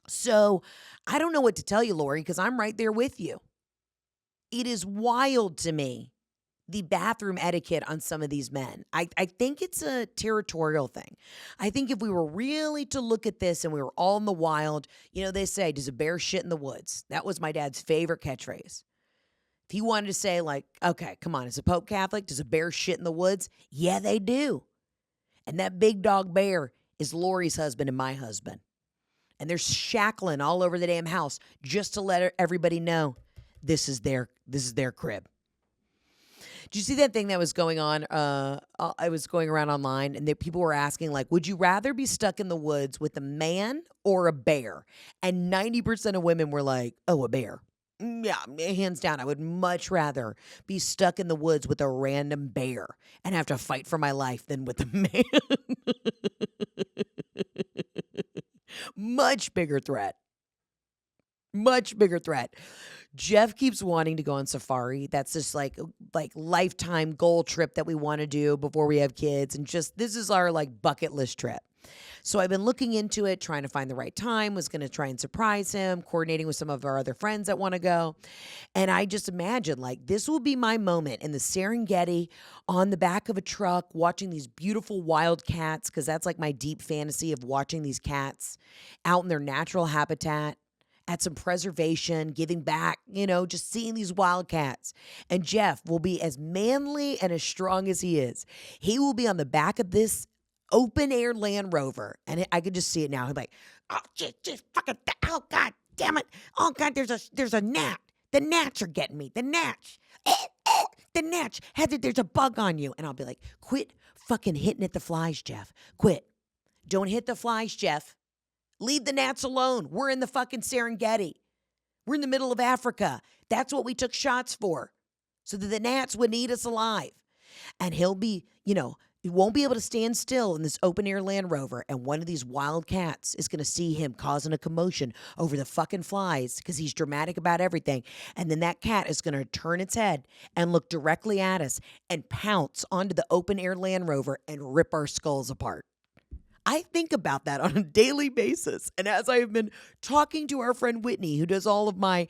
So I don't know what to tell you, Lori, because I'm right there with you. It is wild to me, the bathroom etiquette on some of these men. I think it's a territorial thing. I think if we were really to look at this and we were all in the wild, you know, they say, does a bear shit in the woods? That was my dad's favorite catchphrase. If he wanted to say, like, okay, come on, is the Pope Catholic? Does a bear shit in the woods? Yeah, they do. And that big dog bear is Lori's husband and my husband. And they're shackling all over the damn house just to let everybody know this is their crib. Did you see that thing that was going on? I was going around online, and people were asking, like, would you rather be stuck in the woods with a man or a bear? And 90% of women were like, oh, a bear. Yeah, hands down. I would much rather be stuck in the woods with a random bear and have to fight for my life than with a man. Much bigger threat. Much bigger threat. Jeff keeps wanting to go on safari. That's just like lifetime goal trip that we want to do before we have kids. And just, this is our like bucket list trip. So I've been looking into it, trying to find the right time, was going to try and surprise him, coordinating with some of our other friends that want to go. And I just imagine, like, this will be my moment in the Serengeti on the back of a truck, watching these beautiful wild cats, because that's like my deep fantasy of watching these cats out in their natural habitat, at some preservation, giving back, you know, just seeing these wild cats. And Jeff will be as manly and as strong as he is. He will be on the back of this open air Land Rover. And I could just see it now. He's like, oh, just fucking, oh, God damn it. Oh, God, there's a gnat. The gnats are getting me. The gnats. The gnats. Heather, there's a bug on you. And I'll be like, quit fucking hitting at the flies, Jeff. Quit. Don't hit the flies, Jeff. Leave the gnats alone. We're in the fucking Serengeti. We're in the middle of Africa. That's what we took shots for, so that the gnats wouldn't eat us alive. And he'll be, you know, He won't be able to stand still in this open air Land Rover, and one of these wild cats is going to see him causing a commotion over the fucking flies because he's dramatic about everything. And then that cat is going to turn its head and look directly at us and pounce onto the open air Land Rover and rip our skulls apart. I think about that on a daily basis. And as I have been talking to our friend Whitney, who does all of my,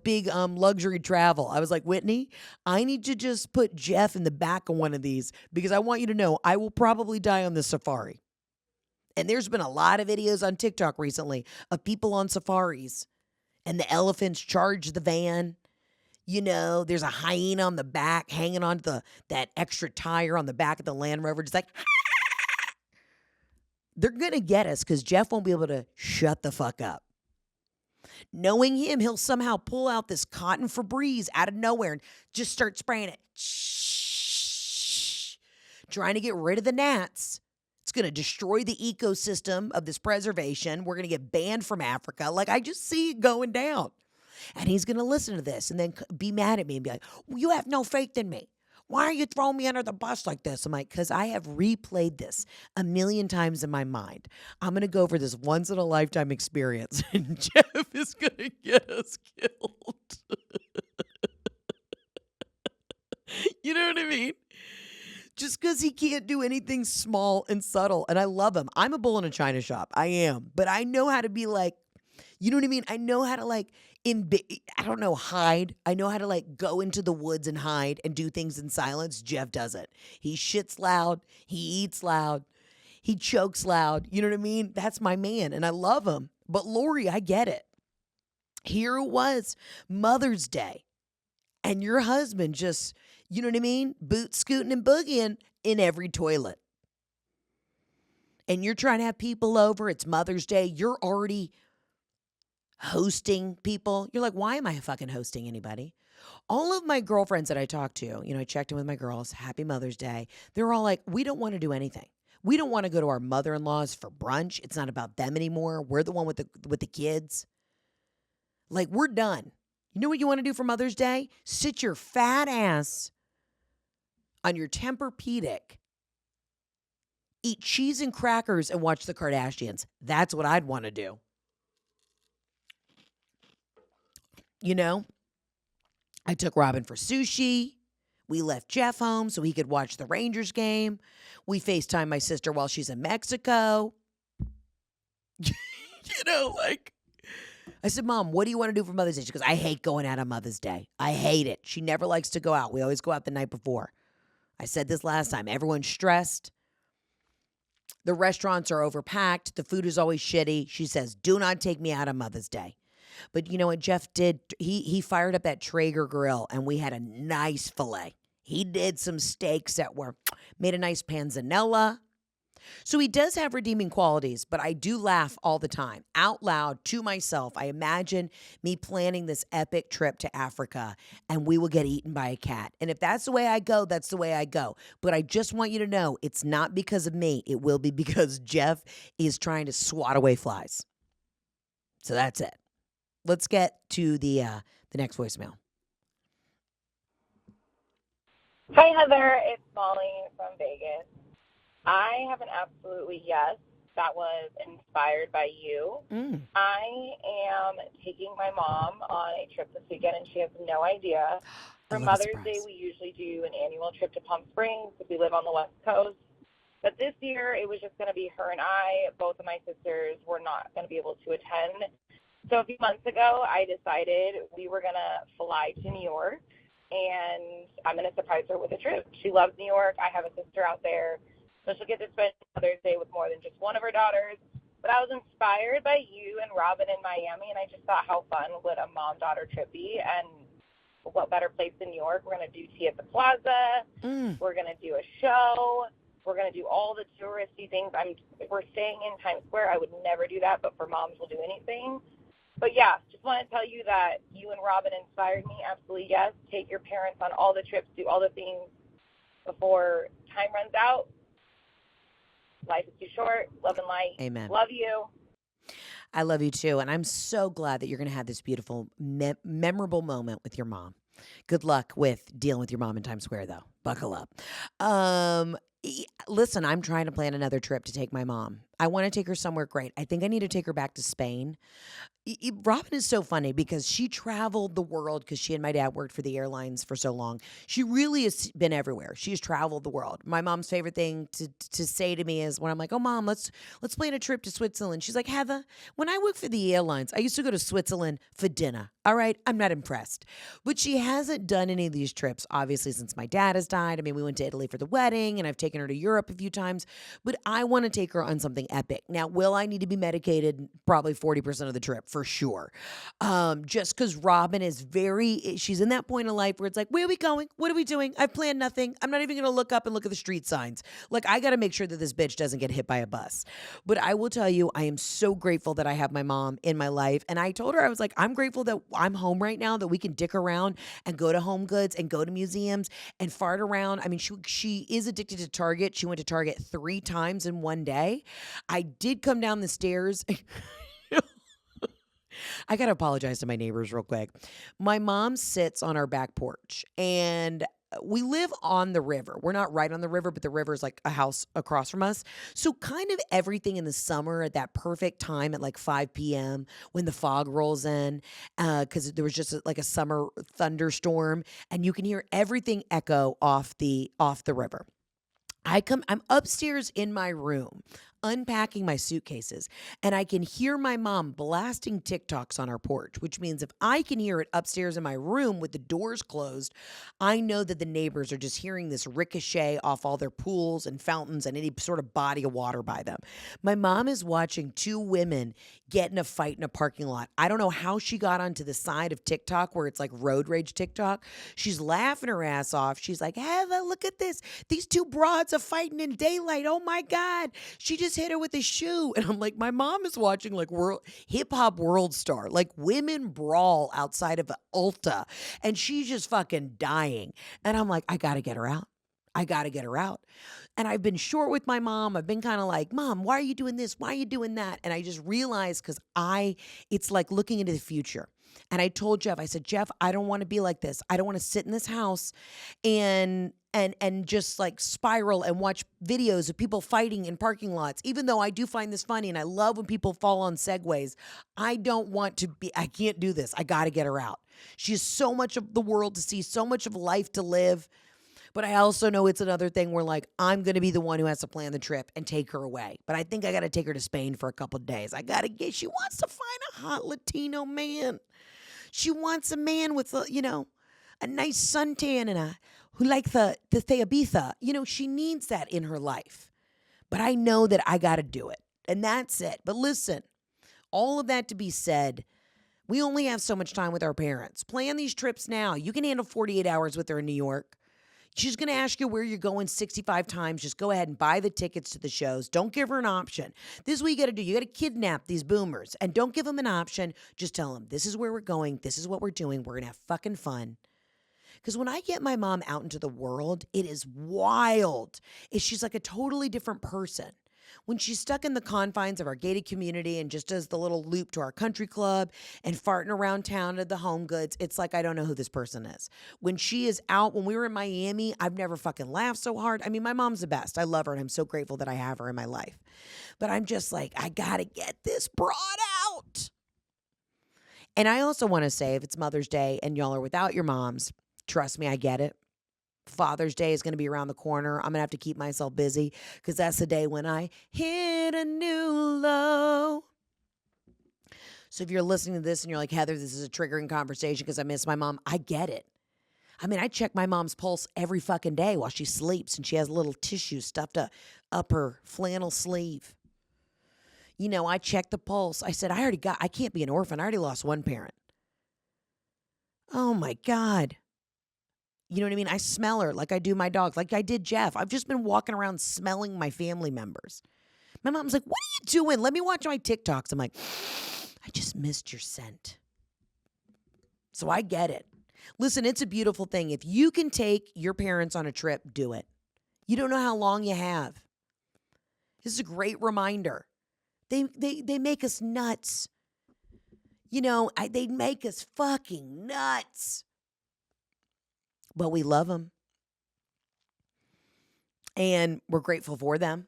big luxury travel, I was like, Whitney, I need to just put Jeff in the back of one of these because I want you to know I will probably die on this safari. And there's been a lot of videos on TikTok recently of people on safaris and the elephants charge the van. There's a hyena on the back hanging on to that extra tire on the back of the Land Rover, just like, they're going to get us because Jeff won't be able to shut the fuck up. Knowing him, he'll somehow pull out this cotton Febreze out of nowhere and just start spraying it. Trying to get rid of the gnats. It's going to destroy the ecosystem of this preservation. We're going to get banned from Africa. Like, I just see it going down. And he's going to listen to this and then be mad at me and be like, well, you have no faith in me. Why are you throwing me under the bus like this? I'm like, because I have replayed this a million times in my mind. I'm going to go for this once-in-a-lifetime experience, and Jeff is going to get us killed. You know what I mean? Just because he can't do anything small and subtle, and I love him. I'm a bull in a china shop. I am. But I know how to be like, you know what I mean? I know how to hide. I know how to go into the woods and hide and do things in silence. Jeff doesn't. He shits loud. He eats loud. He chokes loud. You know what I mean? That's my man, and I love him. But Lori, I get it. Here it was, Mother's Day, and your husband just, you know what I mean? Boot scooting and boogieing in every toilet. And you're trying to have people over. It's Mother's Day. You're already hosting people. You're like, why am I fucking hosting anybody? All of my girlfriends that I talked to, I checked in with my girls, happy Mother's Day. They're all like, we don't want to do anything. We don't want to go to our mother-in-law's for brunch. It's not about them anymore. We're the one with the kids. Like, we're done. You know what you want to do for Mother's Day? Sit your fat ass on your Tempur-Pedic, eat cheese and crackers, and watch the Kardashians. That's what I'd want to do. I took Robin for sushi. We left Jeff home so he could watch the Rangers game. We FaceTime my sister while she's in Mexico. I said, Mom, what do you want to do for Mother's Day? She goes, I hate going out on Mother's Day. I hate it. She never likes to go out. We always go out the night before. I said this last time. Everyone's stressed. The restaurants are overpacked. The food is always shitty. She says, do not take me out on Mother's Day. But you know what Jeff did? He fired up that Traeger grill, and we had a nice filet. He did some steaks that made a nice panzanella. So he does have redeeming qualities, but I do laugh all the time, out loud to myself. I imagine me planning this epic trip to Africa, and we will get eaten by a cat. And if that's the way I go, that's the way I go. But I just want you to know it's not because of me. It will be because Jeff is trying to swat away flies. So that's it. Let's get to the next voicemail. Hi, Heather. It's Molly from Vegas. I have an absolutely yes that was inspired by you. I am taking my mom on a trip this weekend, and she has no idea. For Mother's Day, we usually do an annual trip to Palm Springs because we live on the West Coast. But this year, it was just going to be her and I. Both of my sisters were not going to be able to attend. So a few months ago, I decided we were going to fly to New York, and I'm going to surprise her with a trip. She loves New York. I have a sister out there, so she'll get to spend Mother's Day with more than just one of her daughters. But I was inspired by you and Robin in Miami, and I just thought how fun would a mom-daughter trip be, and what better place than New York. We're going to do tea at the plaza. We're going to do a show. We're going to do all the touristy things. If we're staying in Times Square, I would never do that, but for moms, we'll do anything. But yeah, just want to tell you that you and Robin inspired me. Absolutely, yes. Take your parents on all the trips, do all the things before time runs out. Life is too short. Love and light. Amen. Love you. I love you too. And I'm so glad that you're going to have this beautiful, memorable moment with your mom. Good luck with dealing with your mom in Times Square, though. Buckle up. Listen, I'm trying to plan another trip to take my mom. I want to take her somewhere great. I think I need to take her back to Spain. Robin is so funny because she traveled the world because she and my dad worked for the airlines for so long. She really has been everywhere. She's traveled the world. My mom's favorite thing to say to me is when I'm like, "Oh, Mom, let's plan a trip to Switzerland." She's like, "Heather, when I worked for the airlines, I used to go to Switzerland for dinner. All right, I'm not impressed." But she hasn't done any of these trips, obviously, since my dad has died. I mean, we went to Italy for the wedding, and I've taken her to Europe a few times. But I want to take her on something epic. Now, will I need to be medicated? Probably 40% of the trip for sure. Just because Robin is she's in that point of life where it's like, where are we going? What are we doing? I've planned nothing. I'm not even going to look up and look at the street signs. Like, I got to make sure that this bitch doesn't get hit by a bus. But I will tell you, I am so grateful that I have my mom in my life. And I told her, I was like, I'm grateful that I'm home right now, that we can dick around and go to Home Goods and go to museums and fart around. I mean, she is addicted to Target. She went to Target 3 times in one day. I did come down the stairs. I got to apologize to my neighbors real quick. My mom sits on our back porch and we live on the river. We're not right on the river, but the river is like a house across from us. So kind of everything in the summer at that perfect time at like 5 p.m. when the fog rolls in, because there was just like a summer thunderstorm, and you can hear everything echo off the river. I'm upstairs in my room unpacking my suitcases, and I can hear my mom blasting TikToks on our porch, which means if I can hear it upstairs in my room with the doors closed, I know that the neighbors are just hearing this ricochet off all their pools and fountains and any sort of body of water by them. My mom is watching 2 women get in a fight in a parking lot. I don't know how she got onto the side of TikTok where it's like road rage TikTok. She's laughing her ass off. She's like, Heather, look at this. These 2 broads are fighting in daylight. Oh my God. She just hit her with a shoe. And I'm like, my mom is watching like hip hop world star, like women brawl outside of Ulta. And she's just fucking dying. And I'm like, I got to get her out. I got to get her out. And I've been short with my mom. I've been kind of like, Mom, why are you doing this? Why are you doing that? And I just realized it's like looking into the future. And I told Jeff, I said, Jeff, I don't want to be like this. I don't want to sit in this house and just like spiral and watch videos of people fighting in parking lots. Even though I do find this funny and I love when people fall on segways, I can't do this. I got to get her out. She has so much of the world to see, so much of life to live. But I also know it's another thing where like I'm going to be the one who has to plan the trip and take her away. But I think I got to take her to Spain for a couple of days. She wants to find a hot Latino man. She wants a man with a nice suntan and who like the Ibiza. She needs that in her life. But I know that I got to do it. And that's it. But listen, all of that to be said, we only have so much time with our parents. Plan these trips now. You can handle 48 hours with her in New York. She's going to ask you where you're going 65 times. Just go ahead and buy the tickets to the shows. Don't give her an option. This is what you got to do. You got to kidnap these boomers. And don't give them an option. Just tell them, this is where we're going. This is what we're doing. We're going to have fucking fun. Because when I get my mom out into the world, it is wild. She's like a totally different person. When she's stuck in the confines of our gated community and just does the little loop to our country club and farting around town at the Home Goods, it's like I don't know who this person is. When she is out, when we were in Miami, I've never fucking laughed so hard. I mean, my mom's the best. I love her and I'm so grateful that I have her in my life. But I'm just like, I gotta get this broad out. And I also want to say, if it's Mother's Day and y'all are without your moms, trust me, I get it. Father's Day is going to be around the corner. I'm going to have to keep myself busy because that's the day when I hit a new low. So if you're listening to this and you're like, Heather, this is a triggering conversation because I miss my mom, I get it. I mean, I check my mom's pulse every fucking day while she sleeps and she has a little tissue stuffed up her flannel sleeve. I check the pulse. I said, I can't be an orphan. I already lost one parent. Oh my God. You know what I mean? I smell her like I do my dogs, like I did Jeff. I've just been walking around smelling my family members. My mom's like, what are you doing? Let me watch my TikToks. I'm like, I just missed your scent. So I get it. Listen, it's a beautiful thing. If you can take your parents on a trip, do it. You don't know how long you have. This is a great reminder. They make us nuts. They make us fucking nuts. But we love them. And we're grateful for them.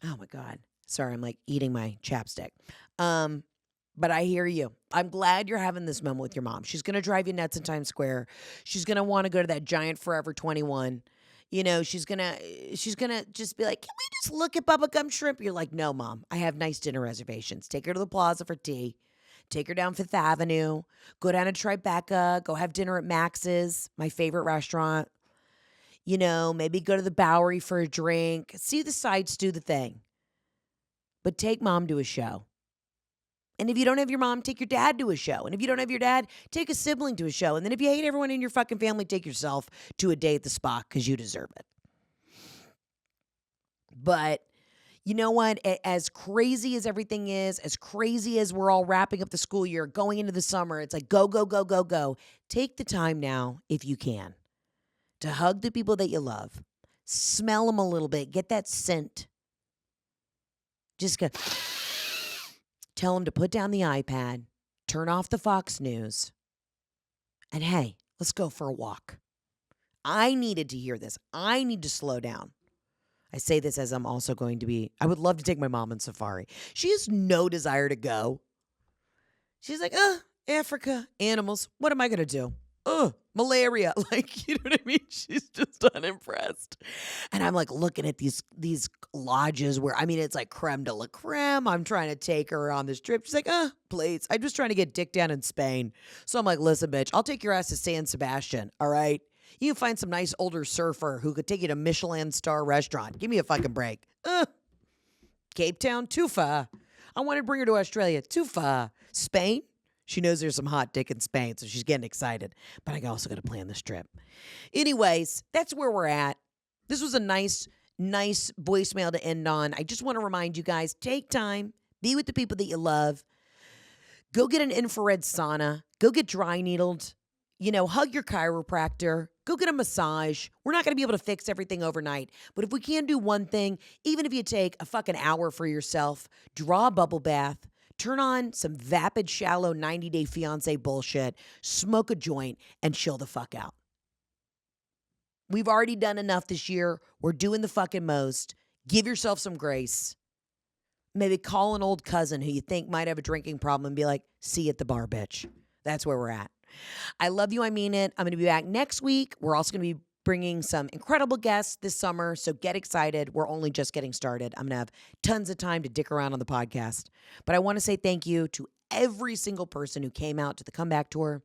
Oh my God. Sorry, I'm like eating my chapstick. But I hear you. I'm glad you're having this moment with your mom. She's going to drive you nuts in Times Square. She's going to want to go to that giant Forever 21. You know, she's going to just be like, "Can we just look at bubblegum shrimp?" You're like, "No, Mom. I have nice dinner reservations. Take her to the Plaza for tea. Take her down Fifth Avenue. Go down to Tribeca. Go have dinner at Max's, my favorite restaurant. You know, maybe go to the Bowery for a drink. See the sights, do the thing. But take Mom to a show. And if you don't have your mom, take your dad to a show. And if you don't have your dad, take a sibling to a show. And then if you hate everyone in your fucking family, take yourself to a day at the spa because you deserve it." But you know what? As crazy as everything is, as crazy as we're all wrapping up the school year, going into the summer, it's like go, go, go, go, go. Take the time now, if you can, to hug the people that you love. Smell them a little bit. Get that scent. Just go. Tell them to put down the iPad, turn off the Fox News, and hey, let's go for a walk. I needed to hear this. I need to slow down. I say this as I'm also going to be, I would love to take my mom on safari. She has no desire to go. She's like, Africa, animals, what am I going to do? Malaria. Like, you know what I mean? She's just unimpressed. And I'm like looking at these lodges where, I mean, it's like creme de la creme. I'm trying to take her on this trip. She's like, please. I'm just trying to get dick down in Spain. So I'm like, listen, bitch, I'll take your ass to San Sebastian. All right. You can find some nice older surfer who could take you to Michelin star restaurant. Give me a fucking break. Cape Town, too far. I want to bring her to Australia. Too far. Spain? She knows there's some hot dick in Spain, so she's getting excited. But I also got to plan this trip. Anyways, that's where we're at. This was a nice voicemail to end on. I just want to remind you guys, take time. Be with the people that you love. Go get an infrared sauna. Go get dry needled. You know, hug your chiropractor. Go get a massage. We're not going to be able to fix everything overnight. But if we can do one thing, even if you take a fucking hour for yourself, draw a bubble bath. Turn on some vapid, shallow 90-day fiancé bullshit, smoke a joint, and chill the fuck out. We've already done enough this year. We're doing the fucking most. Give yourself some grace. Maybe call an old cousin who you think might have a drinking problem and be like, "See you at the bar, bitch." That's where we're at. I love you. I mean it. I'm going to be back next week. We're also going to be bringing some incredible guests this summer, so get excited. We're only just getting started. I'm going to have tons of time to dick around on the podcast. But I want to say thank you to every single person who came out to the comeback tour.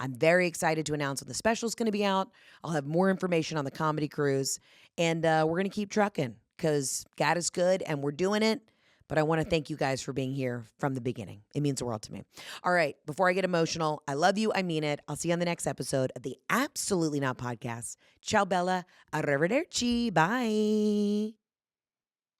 I'm very excited to announce when the special is going to be out. I'll have more information on the comedy cruise. And we're going to keep trucking because God is good and we're doing it. But I want to thank you guys for being here from the beginning. It means the world to me. All right, before I get emotional, I love you. I mean it. I'll see you on the next episode of the Absolutely Not Podcast. Ciao, Bella. Arrivederci. Bye.